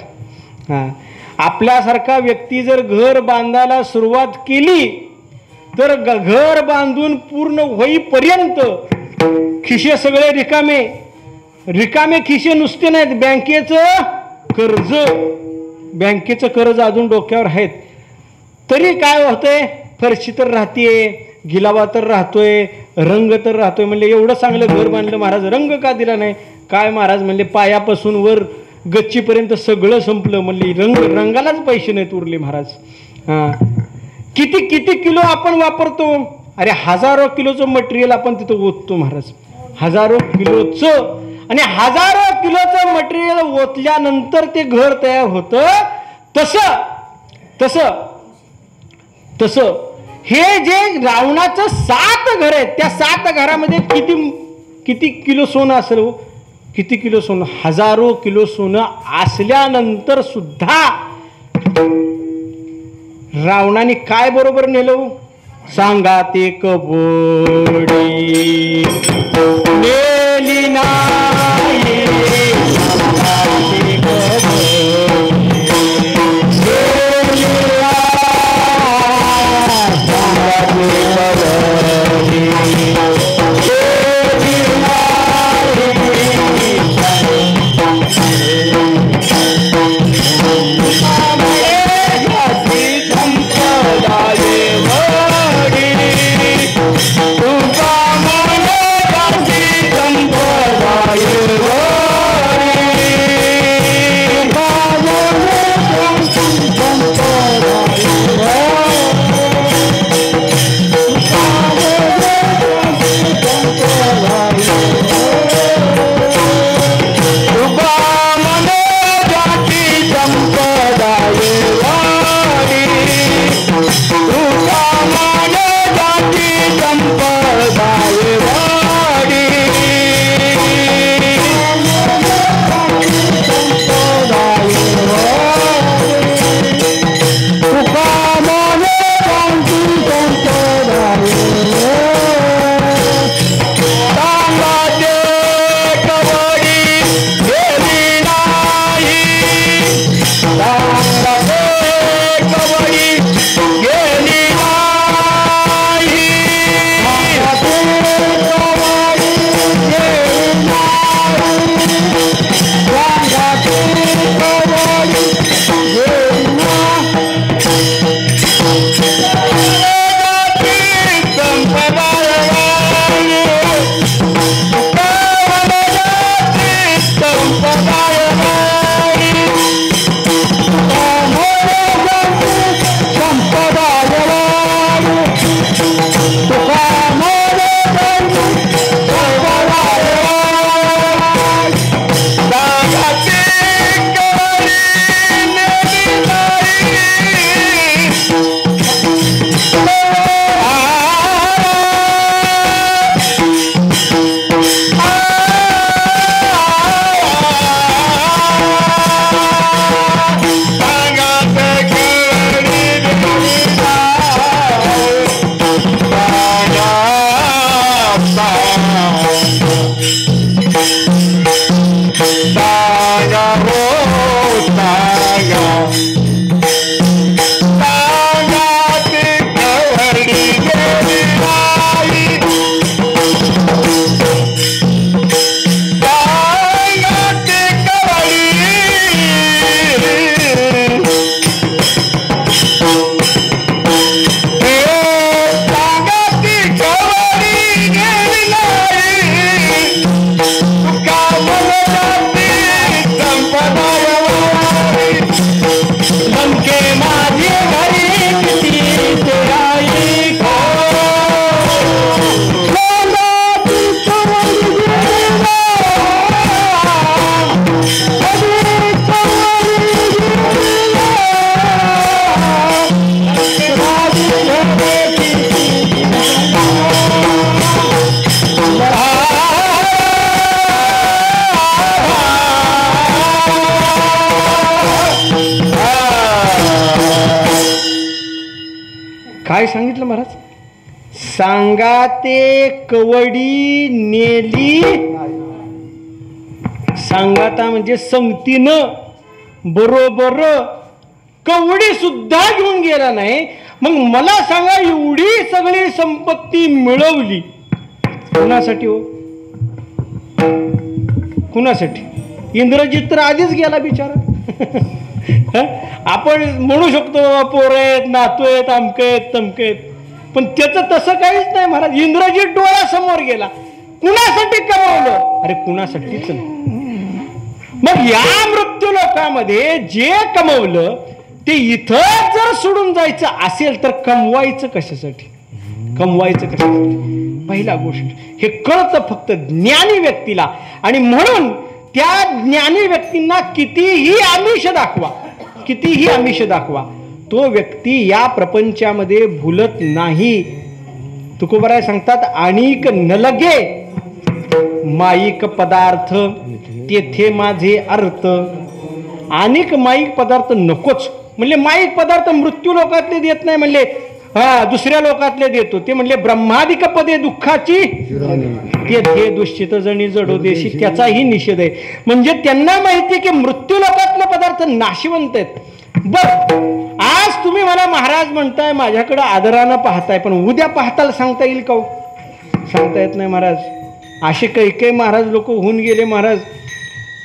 आपल्यासारखा व्यक्ती जर घर बांधायला सुरुवात केली तर घर बांधून पूर्ण होईपर्यंत खिशे सगळे रिकामे खिशे नुसते नाहीत. बँकेचं कर्ज अजून डोक्यावर आहेत. तरी काय होतंय? फरशी तर राहतेय, गिलावा तर राहतोय, रंग तर राहतोय. म्हणले एवढं चांगलं घर बांधलं महाराज, रंग का दिला नाही? काय महाराज म्हणले, पायापासून वर गच्चीपर्यंत सगळं संपलं. म्हणले रंगालाच पैसे नाहीत उरले महाराज. किती किलो आपण वापरतो? अरे हजारो किलोचं मटेरियल आपण तिथं ओततो महाराज, हजारो किलोचं. आणि हजारो किलोचं मटेरियल ओतल्यानंतर ते घर तयार होतं. तसं हे जे रावणाचं 7 घर आहेत, त्या 7 घरामध्ये किती किलो सोनं असेल हो? किती किलो सोनं? हजारो किलो सोनं असल्यानंतर सुद्धा रावणाने काय बरोबर नेलं? सांगा ते कवडी नेली नाही, काय सांगितलं महाराज? सांगा ते कवडी नेली. सांगाता म्हणजे संगतीनं बरोबर कवडी सुद्धा घेऊन गेला नाही. मग मला सांगा, एवढी सगळी संपत्ती मिळवली कुणासाठी हो? कुणासाठी? इंद्रजित तर आधीच गेला बिचारा. आपण म्हणू शकतो पोरं आहेत, नातू आहेत, अमके आहेत, तमके आहेत, पण त्याचं तसं काहीच नाही महाराज. इंद्रजित डोळ्यासमोर गेला. कुणासाठी कमावलं? अरे कुणासाठीच नाही. मग या मृत्यू लोकामध्ये जे कमवलं ते इथं जर सोडून जायचं असेल तर कमवायचं कशासाठी? कमवायचं कशासाठी? पहिला गोष्ट हे कळतं फक्त ज्ञानी व्यक्तीला. आणि म्हणून त्या ज्ञानी व्यक्तींना कितीही आमिष दाखवा, कितीही आमिष दाखवा, तो व्यक्ती या प्रपंचामध्ये भुलत नाही. तुकोबराय सांगतात, आणिक न लगे माईक पदार्थ तेथे माझे अर्थ. अनेक माईक पदार्थ नकोच. म्हणले माईक पदार्थ मृत्यू लोकातले देत नाही, म्हणले दुसऱ्या लोकातले देतो. ते म्हणले ब्रह्मादिक पदे दुःखाची ते दुश्चित जणी जडो देशी, त्याचाही निषेध आहे. म्हणजे त्यांना माहिती की मृत्यू लोकातले पदार्थ नाशिवंत आहेत. बर, आज तुम्ही मला महाराज म्हणताय, माझ्याकडे आदरानं पाहताय, पण उद्या पाहताल सांगता येईल का? सांगता येत नाही महाराज. असे काही महाराज लोक होऊन गेले महाराज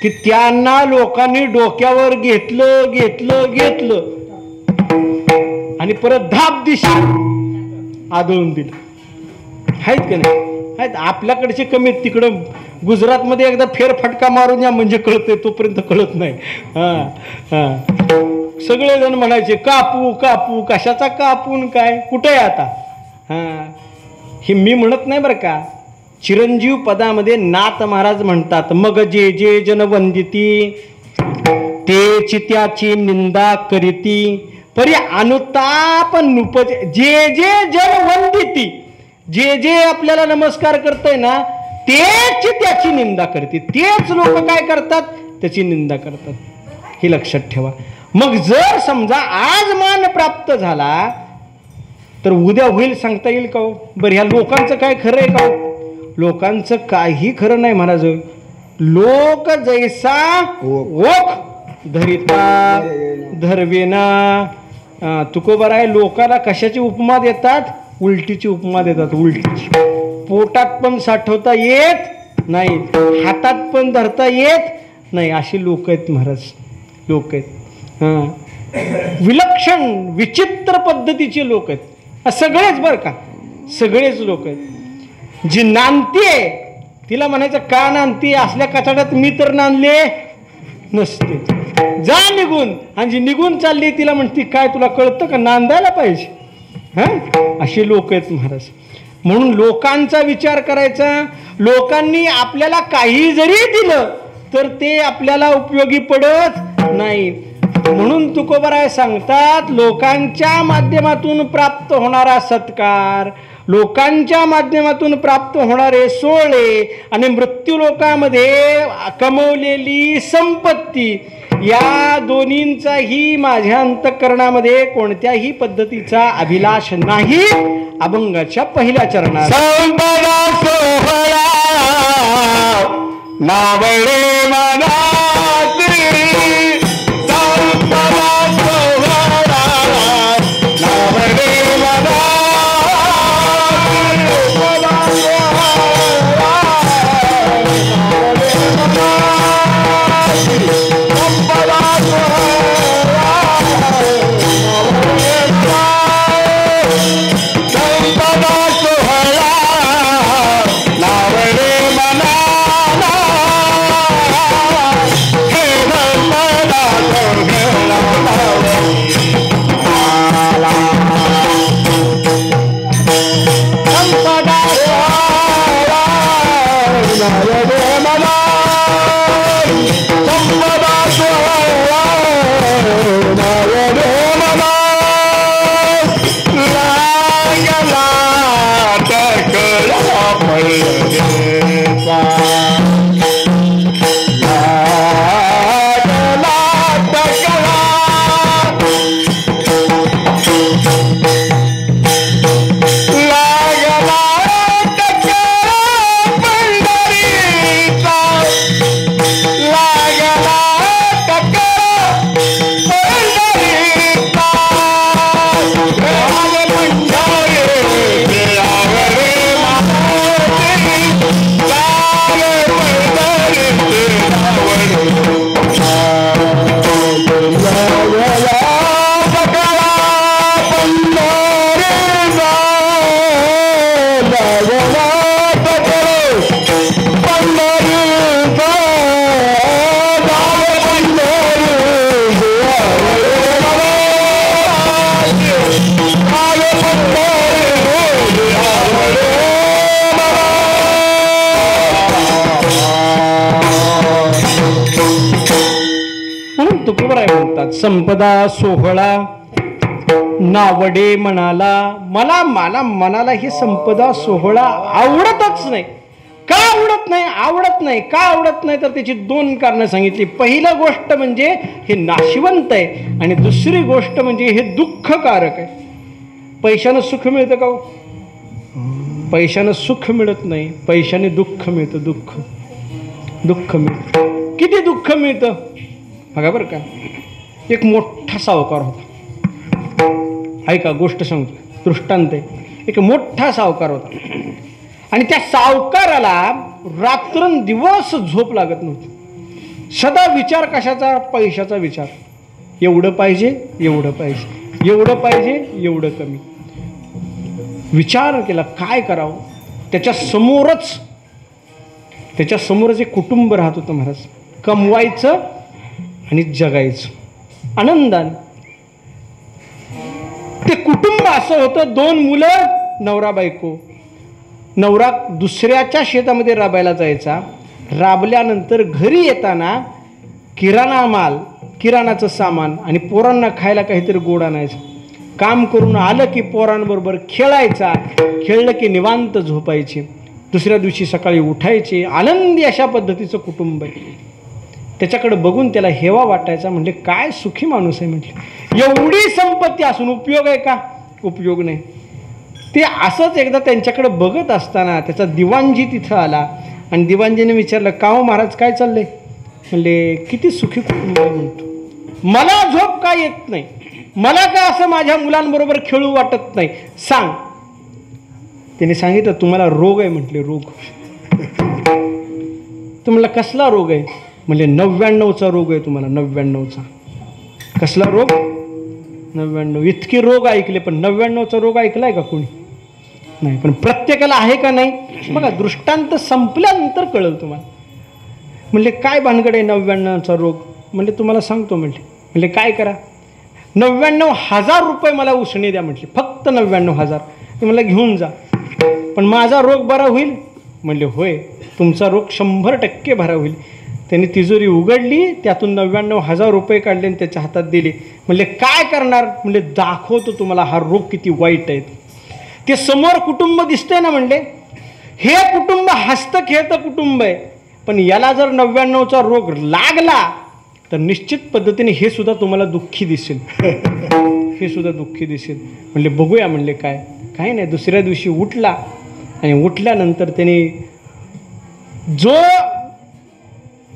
की त्यांना लोकांनी डोक्यावर घेतलं घेतलं घेतलं आणि परत धाप दिशी आदळून दिलं. आहेत का नाही? आहेत. आपल्याकडचे कमी, तिकडं गुजरातमध्ये एकदा फेरफटका मारून या म्हणजे कळतंय, तोपर्यंत कळत नाही. सगळेजण म्हणायचे कापू कापू, कशाचा कापून काय, कुठे आहे आता? हे मी म्हणत नाही बरं का. चिरंजीव पदामध्ये नाथ महाराज म्हणतात, मग जे जे जन वंदिती तेची त्याची निंदा करीती परी अनुताप नुपज. जे जे जन वंदिती, जे जे आपल्याला नमस्कार करतय ना तेच त्याची निंदा करते. तेच लोक काय करतात? त्याची निंदा करतात. हे लक्षात ठेवा. मग जर समजा आज मान प्राप्त झाला तर उद्या होईल सांगता येईल का? बरं, ह्या लोकांचं काय खरं आहे का? लोकांचं काही खरं नाही महाराज. लोक जैसा ओख धरिता धरवेना. तुकोबर आहे, लोकांना कशाची उपमा देतात? उलटीची उपमा देतात. उलटीची. पोटात पण साठवता येत नाही, हातात पण धरता येत नाही, अशी लोक आहेत महाराज. लोक आहेत विलक्षण विचित्र पद्धतीचे लोक आहेत. सगळेच बरं का, सगळेच लोक आहेत. जी नांदतीये तिला म्हणायचं का नांदती? असल्या कचाड्यात मी तर नांदले नसते, जा निघून. आणि जी निघून चालली तिला म्हणती काय तुला कळतं का? नांदायला पाहिजे. अशी लोक आहेत महाराज. म्हणून लोकांचा विचार करायचा. लोकांनी आपल्याला काही जरी दिलं तर ते आपल्याला उपयोगी पडत नाही. म्हणून तुकोबराय सांगतात, लोकांच्या माध्यमातून प्राप्त होणारा सत्कार, लोकांच्या माध्यमातून प्राप्त होणारे सोहळे आणि मृत्यू लोकामध्ये कमवलेली संपत्ती, या दोन्हींचाही माझ्या अंतःकरणामध्ये कोणत्याही पद्धतीचा अभिलाष नाही. अभंगाच्या पहिल्या चरणात संपदा सोहळा नावळे संपदा सोहळा नावडे म्हणाला. मला मनाला ही संपदा सोहळा आवडतच नाही. का आवडत नाही? आवडत नाही का आवडत नाही तर त्याची दोन कारणं सांगितली. पहिलं गोष्ट म्हणजे हे नाशिवंत आहे आणि दुसरी गोष्ट म्हणजे हे दुःखकारक आहे. पैशानं सुख मिळतं का? पैशानं सुख मिळत नाही, पैशाने दुःख मिळतं. दुःख मिळतं. किती दुःख मिळतं बघा बरं का. एक मोठा सावकार होता. ऐका गोष्ट सांगतो, दृष्टांत आहे. एक मोठा सावकार होता आणि त्या सावकाराला रात्रंदिवस झोप लागत नव्हती. सदा विचार कशाचा? पैशाचा विचार. एवढं पाहिजे, एवढं पाहिजे, एवढं पाहिजे, एवढं कमी. विचार केला काय करावं. त्याच्या समोरच एक कुटुंब राहत होतं महाराज. कमवायचं आणि जगायचं आनंदाने. ते कुटुंब असं होतं, 2 मुलं, नवरा बायको. नवरा दुसऱ्याच्या शेतामध्ये राबायला जायचा. राबल्यानंतर घरी येताना किराणाचं सामान आणि पोरांना खायला काहीतरी गोड आणायचं. काम करून आलं की पोरांबरोबर खेळायचा. खेळलं की निवांत झोपायचे. दुसऱ्या दिवशी सकाळी उठायचे. आनंदी अशा पद्धतीचं कुटुंब आहे. त्याच्याकडे बघून त्याला हेवा वाटायचा. म्हणजे काय सुखी माणूस आहे म्हटलं. एवढी संपत्ती असून उपयोग आहे का? उपयोग नाही. ते असंच एकदा त्यांच्याकडे बघत असताना त्याचा दिवाणजी तिथं आला आणि दिवाणजीने विचारलं, का हो महाराज काय चाललंय? म्हणले किती सुखी कुटुंब आहे म्हणतो. मला झोप का येत नाही, मला का असं माझ्या मुलांबरोबर खेळू वाटत नाही, सांग. त्याने सांगितलं तुम्हाला रोग आहे म्हटले. रोग? तुम्हाला कसला रोग आहे? म्हणजे 99चा रोग आहे तुम्हाला. 99चा. कसला रोग? 99. इतके रोग ऐकले पण 99चा रोग ऐकलाय का कोणी? नाही. पण प्रत्येकाला आहे का नाही बघा. दृष्टांत संपल्यानंतर कळलं तुम्हाला. म्हणले काय भानगड आहे 99चा रोग? म्हणजे तुम्हाला सांगतो म्हटले. म्हणजे काय करा, 99,000 रुपये मला उसणे द्या म्हटले. फक्त 99,000 ते मला घेऊन जा. पण माझा रोग बरा होईल? म्हणले होय, तुमचा रोग 100% बरा होईल. त्यांनी तिजोरी उघडली, त्यातून 99,000 रुपये काढले आणि त्याच्या हातात दिले. म्हणले काय करणार? म्हणले दाखवतो तुम्हाला हा रोग किती वाईट आहे. ते समोर कुटुंब दिसतंय ना म्हणले, हे कुटुंब हसतं खेळतं कुटुंब आहे. पण याला जर 99चा रोग लागला तर निश्चित पद्धतीने हे सुद्धा तुम्हाला दुःखी दिसेल. हे सुद्धा दुःखी दिसेल. म्हणले बघूया. म्हणले काय नाही. दुसऱ्या दिवशी उठला आणि उठल्यानंतर त्याने जो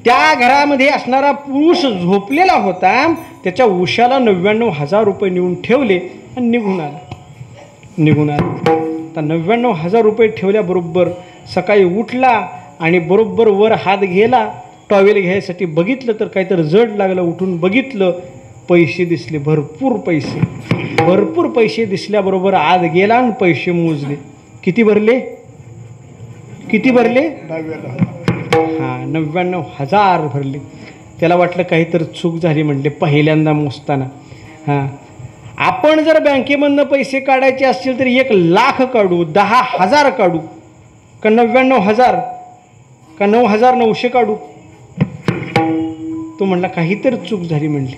त्या घरामध्ये असणारा पुरुष झोपलेला होता त्याच्या उशाला 99,000 रुपये नेऊन ठेवले आणि निघून आला. आता 99,000 रुपये ठेवल्याबरोबर सकाळी उठला आणि बरोबर वर हात गेला टॉवेल घ्यायसाठी. बघितलं तर काहीतरी जड लागलं. उठून बघितलं, पैसे दिसले. भरपूर पैसे दिसल्याबरोबर आत गेला आणि पैसे मोजले. किती भरले? 99,000 भरले. त्याला वाटलं काहीतरी चूक झाली. म्हणले पहिल्यांदा मोजताना आपण जर बँकेमधनं पैसे काढायचे असतील तर 1,00,000 काढू, 10,000 काढू का 99,000 का 9,900 काढू? तो म्हणला काहीतरी चूक झाली. म्हणले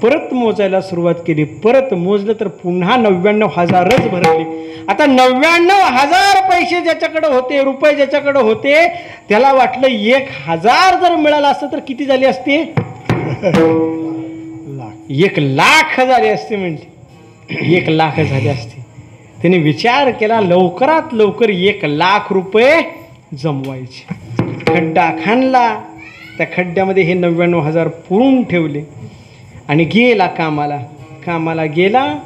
परत मोजायला सुरुवात केली. परत मोजलं तर पुन्हा 99,000च भरले. आता 99,000 पैसे ज्याच्याकडे होते, रुपये ज्याच्याकडे होते, त्याला वाटलं 1,000 जर मिळालं असतं तर किती झाले असते? 1,00,000 झाले असते. म्हणजे 1,00,000 झाले असते. त्याने विचार केला लवकरात लवकर 1,00,000 रुपये जमवायचे. खड्डा खाणला. त्या खड्ड्यामध्ये हे 99,000 पुरून ठेवले आणि गेला कामाला गेला.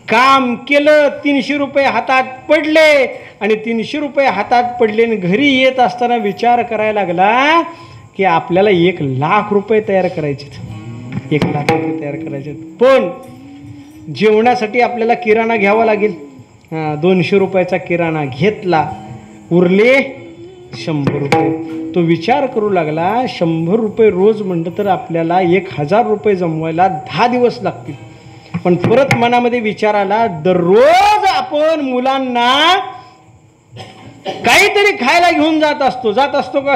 काम केलं. 300 रुपये हातात पडले आणि 300 रुपये हातात पडले आणि घरी येत असताना विचार करायला लागला की आपल्याला 1,00,000 रुपये तयार करायचे. 1,00,000 रुपये तयार करायचे. पण जेवणासाठी आपल्याला किराणा घ्यावा लागेल. 200 रुपयाचा किराणा घेतला. उरले 100 रुपये. तो विचार करू लागला 100 रुपये रोज म्हणलं तर आपल्याला 1,000 रुपये जमवायला 10 दिवस लागतील. पण परत मनामध्ये विचार आला दररोज आपण मुलांना काहीतरी खायला घेऊन जात असतो का?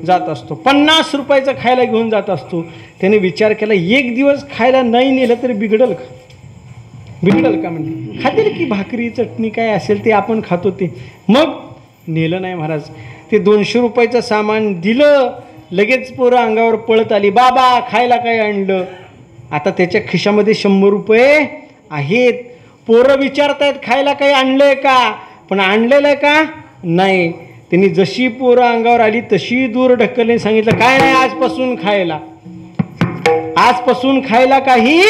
जात असतो. 50 रुपयाचं खायला घेऊन जात असतो. त्याने विचार केला एक दिवस खायला नाही नेलं तरी बिघडल का? म्हणजे खातील की भाकरी चटणी काय असेल ते आपण खातो ते. मग नेलं नाही महाराज. ते 200 रुपयाचं सामान दिलं, लगेच पोरं अंगावर पळत आली, बाबा खायला काय आणलं. आता त्याच्या खिशामध्ये 100 रुपये आहेत. पोरं विचारतायत खायला काही आणलंय का, पण आणलेलं आहे का नाही. त्यांनी जशी पोरं अंगावर आली तशी दूर ढकलली, सांगितलं काय नाही आजपासून खायला, आजपासून खायला काही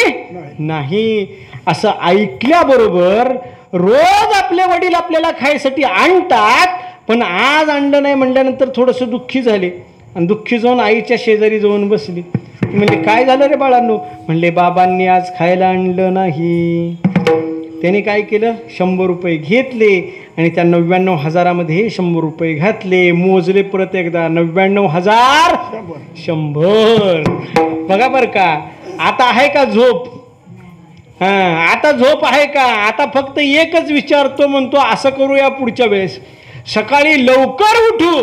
नाही. असं ऐकल्याबरोबर रोज आपले वडील आपल्याला खायसाठी आणतात, पण आज आणलं नाही म्हणल्यानंतर थोडंसं दुःखी झाले आणि दुःखी जाऊन आईच्या शेजारी जाऊन बसली. म्हणजे काय झालं रे बाळांनो, म्हणले बाबांनी आज खायला आणलं नाही. त्याने काय केलं, 100 रुपये घेतले आणि त्या 99,000मध्ये 100 रुपये घातले, मोजले परत एकदा, 99,000 100. बघा बरं का, आता आहे का झोप? हां, आता झोप आहे का? आता फक्त एकच विचारतो, म्हणतो असं करूया पुढच्या वेळेस, सकाळी लवकर उठू.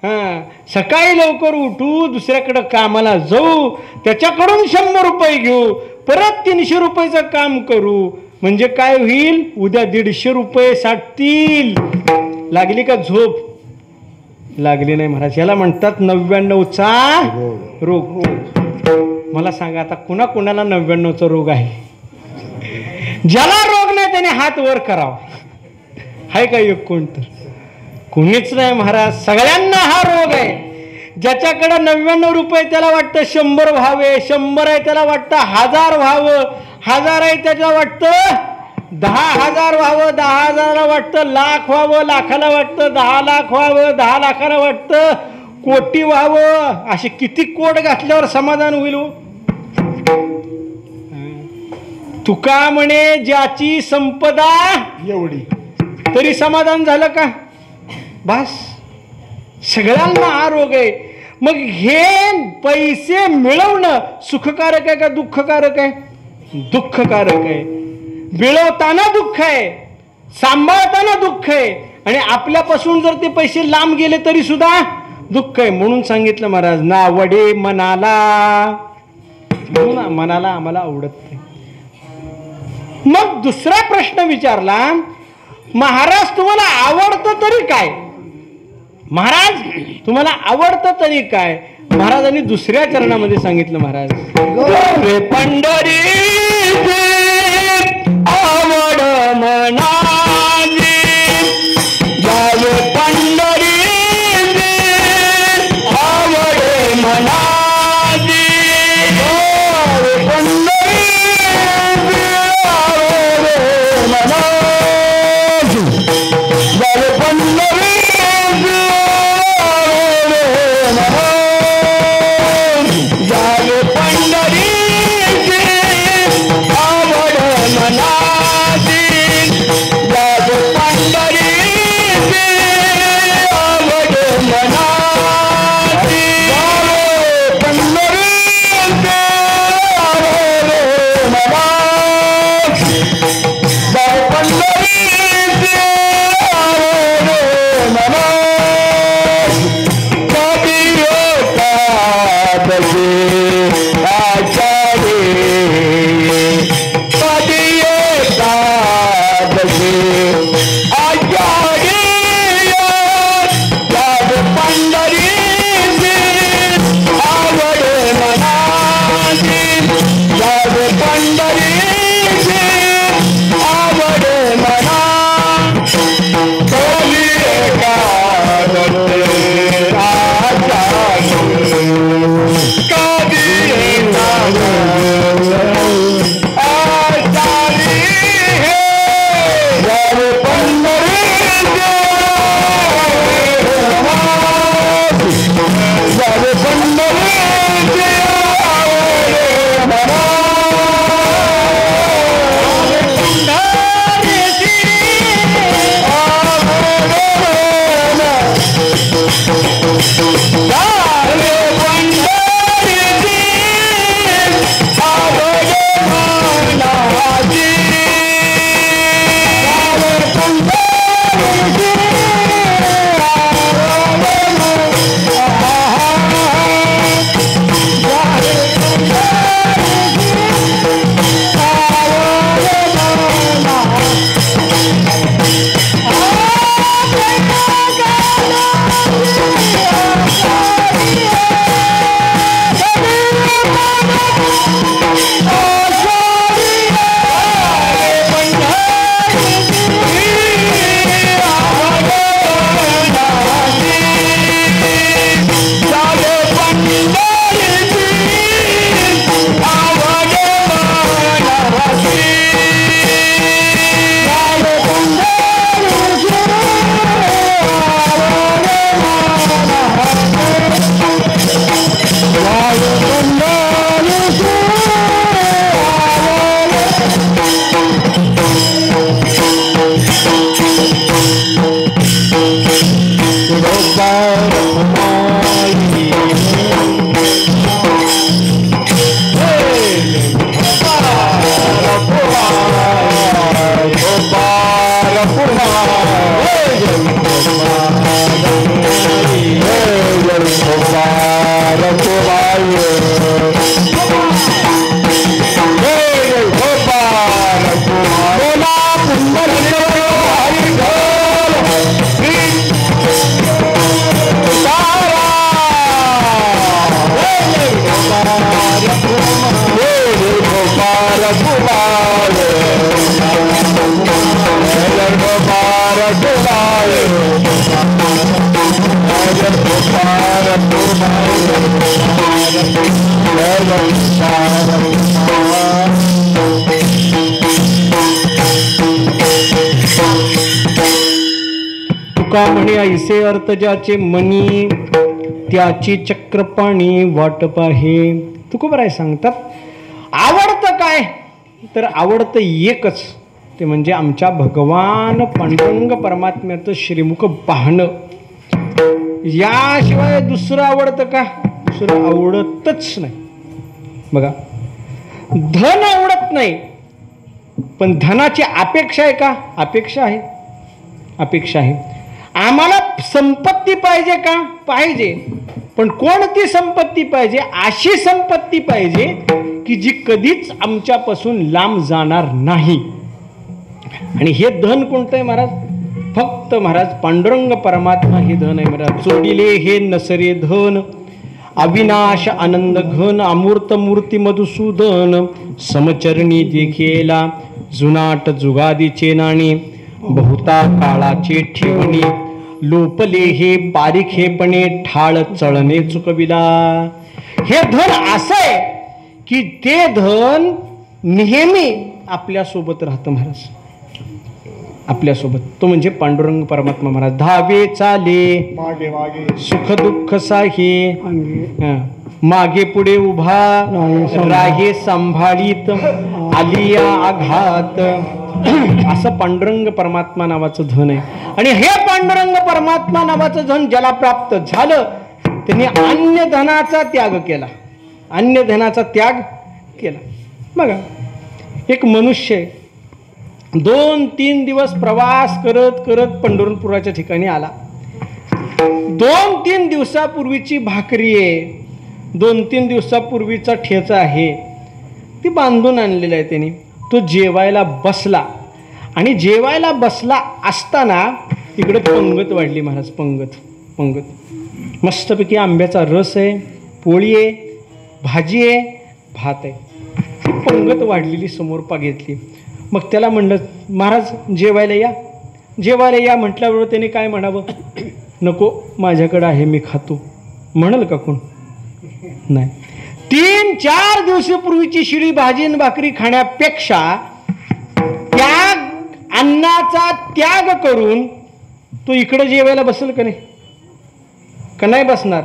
हां, सकाळी लवकर उठू, दुसऱ्याकडं कामाला जाऊ, त्याच्याकडून 100 रुपये घेऊ, परत 300 रुपयाचं काम करू. म्हणजे काय होईल, उद्या 150 रुपये साठतील. लागली का झोप? लागली नाही महाराज. याला म्हणतात 99चा रोग. मला सांगा आता कुणाला 99चा रोग आहे? ज्याला रोग नाही त्याने हात वर करावा. आहे का एक कोणतं? कुणीच नाही महाराज. सगळ्यांना हा रोग आहे. ज्याच्याकडे 99 रुपये त्याला वाटतं 100 व्हावे, 100 आहे त्याला वाटतं 1000 व्हावं, 1000 आहे त्याला वाटतं 10,000 व्हावं, 10,000ला वाटतं लाख व्हावं, लाखाला वाटतं 10 लाख व्हावं, 10 लाखाला वाटतं कोटी व्हावं. असे किती कोट घातल्यावर समाधान होईल हो? तुका म्हणे ज्याची संपदा एवढी तरी समाधान झालं का? बस. सगळ्यांना हा रोग आहे. मग हे पैसे मिळवणं सुखकारक आहे का दुःखकारक आहे? दुःखकारक आहे. मिळवताना दुःख आहे, सांभाळताना दुःख आहे, आणि आपल्यापासून जर ते पैसे लांब गेले तरी सुद्धा दुःख आहे. म्हणून सांगितलं महाराज, ना वडे मनाला, मनाला आम्हाला आवडत नाही. मग दुसरा प्रश्न विचारला, महाराज तुम्हाला आवडतं तरी काय? महाराज तुम्हाला आवडतं तरी काय? महाराजांनी दुसऱ्या चरणामध्ये सांगितलं, महाराज पंढरी आवड मनाली, जावे पंढरी आवड मनाली, जावे पंढरी आवड मनाली, जावे पंढरी जावे पंढरी आवड मनाली, तुका म्हणे ऐसे अर्थ ज्याचे मनी त्याची चक्रपाणी वाट पाहे. तुकोबराय सांगतात आवडतं काय तर आवडतं एकच, ते म्हणजे आमच्या भगवान पांडुरंग परमात्म्याचं श्रीमुख पाहणं. याशिवाय दुसरं आवडतं का? दुसरं आवडतच नाही. बघा, धन आवडत नाही, पण धनाची अपेक्षा आहे का? अपेक्षा आहे, अपेक्षा आहे. आम्हाला संपत्ती पाहिजे का? पाहिजे, पण कोणती संपत्ती पाहिजे? अशी संपत्ती पाहिजे की जी कधीच आमच्यापासून लांब जाणार नाही. आणि हे धन कोणतं आहे महाराज? फक्त महाराज पांडुरंग परमात्मा हे धन आहे महाराज. चोडिले हे नसरे धन, अविनाश आनंद घन, अमूर्त मूर्ती मधुसूदन, समचरणी देखिला जुनाट जुगादीचे नाणी, बहुता काळाचे ठेवणी, लोपले हे पारिखेपणे, ठाळ चळणे चुकविला. हे धन असं आहे की ते धन नेहमी आपल्यासोबत राहतं महाराज, आपल्यासोबत. तो म्हणजे पांडुरंग परमात्मा महाराज. धावे चाले मागे मागे, सुख दुःख साहे, मागे पुढे उभा राहे सांभाळीत, आलिया आघात. असं पांडुरंग परमात्मा नावाचं धन आहे. आणि हे पांडुरंग परमात्मा नावाचं धन ज्याला प्राप्त झालं त्यांनी अन्य धनाचा त्याग केला, अन्य धनाचा त्याग केला. बघा, एक मनुष्य 2-3 दिवस प्रवास करत करत पंढरपुराच्या ठिकाणी आला. 2-3 दिवसापूर्वीची भाकरी आहे, 2-3 दिवसापूर्वीचा ठेचा आहे, ती बांधून आणलेला आहे त्याने. तो जेवायला बसला आणि जेवायला बसला असताना इकडे पंगत वाढली महाराज. पंगत मस्तपैकी आंब्याचा रस आहे, पोळी आहे, भाजी आहे, भात आहे. ती पंगत वाढलेली समोर घेतली. मग त्याला म्हणलं, महाराज जेवायला या, जेवायला या. म्हटल्याबरोबर त्याने काय म्हणावं? नको, माझ्याकडं आहे, मी खातो म्हणाल का कोण? नाही. 3-4 दिवसापूर्वीची शिळी भाजी आणि भाकरी खाण्यापेक्षा त्याग, अन्नाचा त्याग करून तो इकडे जेवायला बसेल का नाही? का नाही बसणार?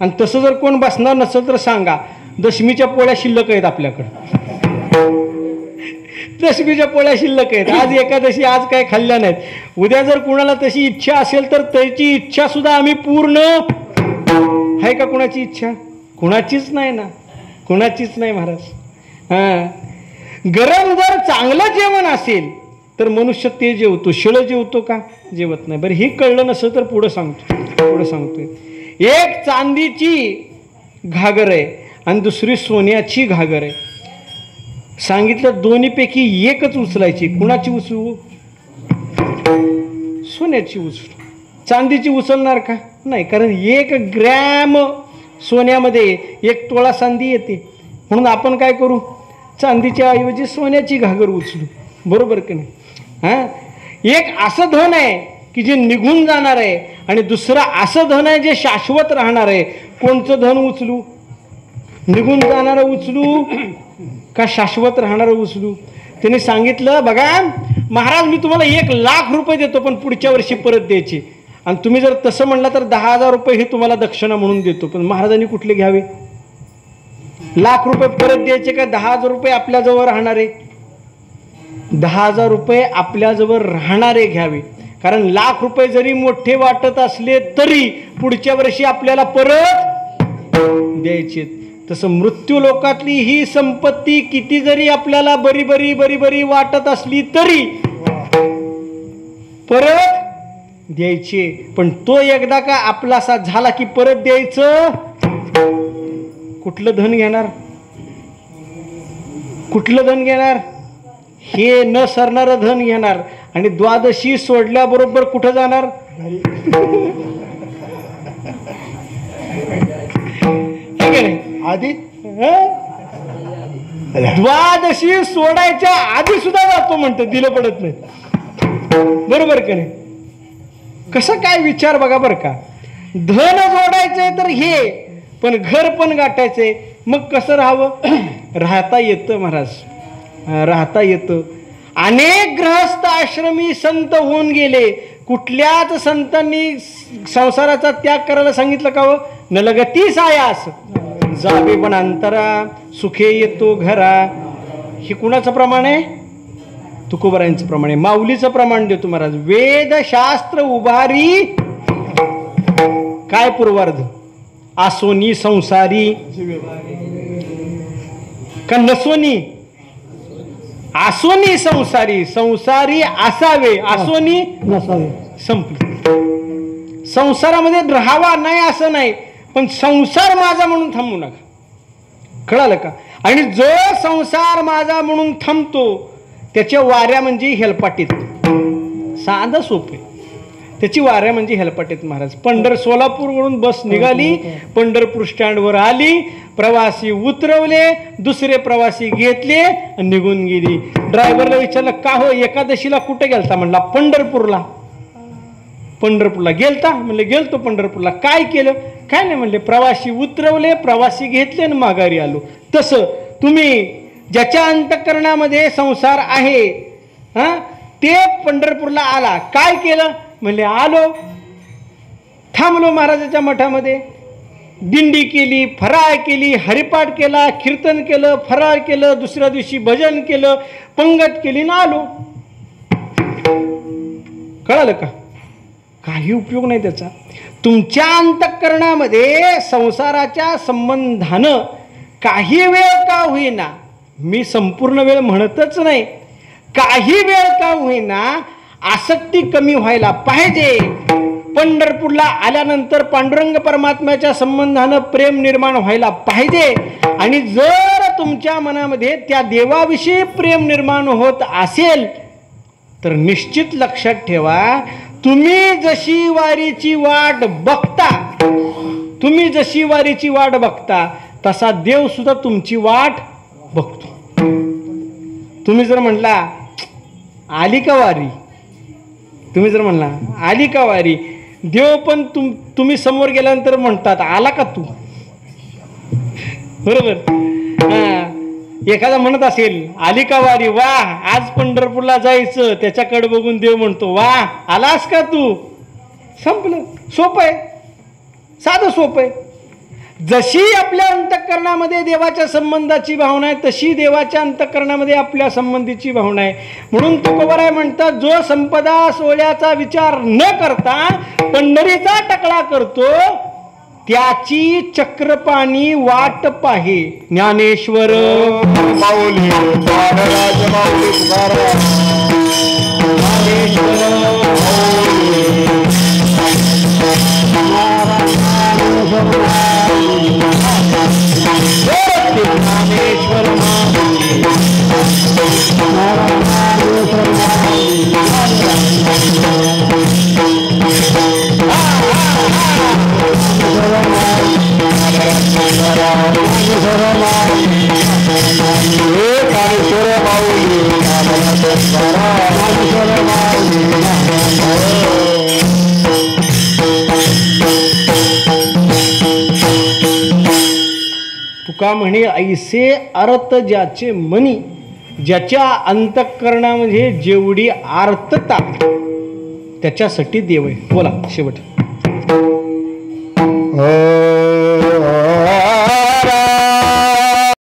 आणि तसं जर कोण बसणार नसेल तर सांगा, दशमीच्या पोळ्या शिल्लक आहेत आपल्याकडं. दशमीच्या पोळ्या शिल्लक आहेत. आज एकादशी, आज काय खाल्ल्या नाहीत. उद्या जर कुणाला तशी इच्छा असेल तर त्याची इच्छा सुद्धा आम्ही पूर्ण. आहे का कुणाची इच्छा? कुणाचीच नाही ना, कुणाचीच नाही महाराज. गरम जर चांगलं जेवण असेल तर मनुष्य ते जेवतो, शिळं जेवतो का? जेवत नाही. बरं, हे कळलं नसेल तर पुढं सांगतोय. एक चांदीची घागर आहे आणि दुसरी सोन्याची घागर आहे. सांगितलं दोन्हीपैकी एकच उचलायची. कुणाची उचलू? सोन्याची उचलू. चांदीची उचलणार का? नाही, कारण 1 ग्रॅम सोन्यामध्ये 1 तोळा चांदी येते. म्हणून आपण काय करू? चांदीच्या ऐवजी सोन्याची घागर उचलू. बरोबर की नाही? एक असं धन आहे की जे निघून जाणार आहे आणि दुसरं असं धन आहे जे शाश्वत राहणार आहे. कोणचं धन उचलू? निघून जाणारं उचलू का शाश्वत राहणारं उचलू? त्यांनी सांगितलं, बघा महाराज, मी तुम्हाला 1,00,000 रुपये देतो, पण पुढच्या वर्षी परत द्यायचे. आणि तुम्ही जर तसं म्हणला तर 10,000 रुपये हे तुम्हाला दक्षिणा म्हणून देतो. पण महाराजांनी कुठले घ्यावे? 1,00,000 रुपये परत द्यायचे का 10,000 रुपये आपल्याजवळ राहणारे? 10,000 रुपये आपल्याजवळ राहणारे घ्यावे. कारण 1,00,000 रुपये जरी मोठे वाटत असले तरी पुढच्या वर्षी आपल्याला परत द्यायचे. तसं मृत्यू लोकातली ही संपत्ती किती जरी आपल्याला बरी बरी वाटत असली तरी परत द्यायचे. पण तो एकदा का आपलासा झाला की परत द्यायचं. कुठलं धन घेणार? कुठलं धन घेणार? हे न सरणारं धन घेणार. आणि द्वादशी सोडल्याबरोबर कुठं जाणार? आधी द्वादशी सोडायच्या आधी सुद्धा जातो म्हणतो, दिलं पडत नाही. बरोबर का नाही? कसं काय विचार बघा बरं का. धन जोडायचंय तर हे, पण घर पण गाठायचंय, मग कसं राहावं? राहता येतं महाराज, राहता येतं. अनेक गृहस्थ आश्रमी संत होऊन गेले. कुठल्याच संतांनी संसाराचा त्याग करायला सांगितलं का? हो, न लगतीस आयास जावे पण अंतरा, सुखे येतो घरा. हे कुणाचं प्रमाण आहे? तुकोबारायांचं प्रमाण आहे. माऊलीचं प्रमाण देतो महाराज. वेद शास्त्र उभारी काय पूर्वार्ध? आसोनी संसारी का नसोनी? आसोनी संसारी, संसारी असावे, आसोनी नसावे. संपलं. संसारामध्ये राहावा नाही असं नाही, पण संसार माझा म्हणून थांबू नका. कळालं का? आणि जो संसार माझा म्हणून थांबतो त्याच्या वाऱ्या म्हणजे हेलपाटीत. साधं सोपे. त्याची वाऱ्या म्हणजे हेलपाटीत महाराज. सोलापूरवरून बस निघाली, पंढरपूर स्टँडवर आली, प्रवासी उतरवले, दुसरे प्रवासी घेतले आणि निघून गेली. ड्रायव्हरला विचारलं, का हो एकादशीला कुठे गेलता? म्हणला पंढरपूरला. पंढरपूरला गेलता? म्हणले गेलतो पंढरपूरला. काय केलं? काय नाही म्हणले, प्रवासी उतरवले, प्रवासी घेतले आणि माघारी आलो. तसं तुम्ही ज्याच्या अंतःकरणामध्ये संसार आहे, हां, ते पंढरपूरला आला. काय केलं? म्हणले आलो, थांबलो महाराजाच्या मठामध्ये, दिंडी केली, फराळ केली, हरिपाठ केला, कीर्तन केलं, फराळ केलं, दुसऱ्या दिवशी भजन केलं, पंगत केली ना आलो. कळालं का? काही उपयोग नाही त्याचा. तुमच्या अंतःकरणामध्ये संसाराच्या संबंधानं काही वेळ का होईना, मी संपूर्ण वेळ म्हणतच नाही, काही वेळ का होईना आसक्ती कमी व्हायला पाहिजे. पंढरपूरला आल्यानंतर पांडुरंग परमात्म्याच्या संबंधानं प्रेम निर्माण व्हायला पाहिजे. आणि जर तुमच्या मनामध्ये त्या देवाविषयी प्रेम निर्माण होत असेल तर निश्चित लक्षात ठेवा, तुम्ही जशी वारीची वाट बघता, तुम्ही जशी वारीची वाट बघता तसा देव सुद्धा तुमची वाट बघतो. तुम्ही जर म्हणला आली का वारी, तुम्ही जर म्हणला आली का वारी, देव पण तुम्ही समोर गेल्यानंतर म्हणतात आला का तू? बरोबर. एखादा म्हणत असेल आली का वारी, वा आज पंढरपूरला जायचं, त्याच्याकडे बघून देव म्हणतो वा आलास का तू? संपलं. सोपं आहे, साधं सोपं आहे. जशी आपल्या अंतःकरणामध्ये देवाच्या संबंधाची भावना आहे तशी देवाच्या अंतःकरणामध्ये आपल्या संबंधीची भावना आहे. म्हणून तुकोबाराय म्हणतात, जो संपदा सोहळ्याचा विचार न करता पंढरीचा टकला करतो त्याची चक्रपाणी वाट पाहे. ज्ञानेश्वर माऊली बाळराज माऊली तुकाराम. ज्ञानेश्वर तुका म्हणे ऐसे अर्थ ज्याचे मनी, ज्याच्या अंतःकरणामध्ये जेवढी आर्तता त्याच्यासाठी देव आहे. बोला शेवट.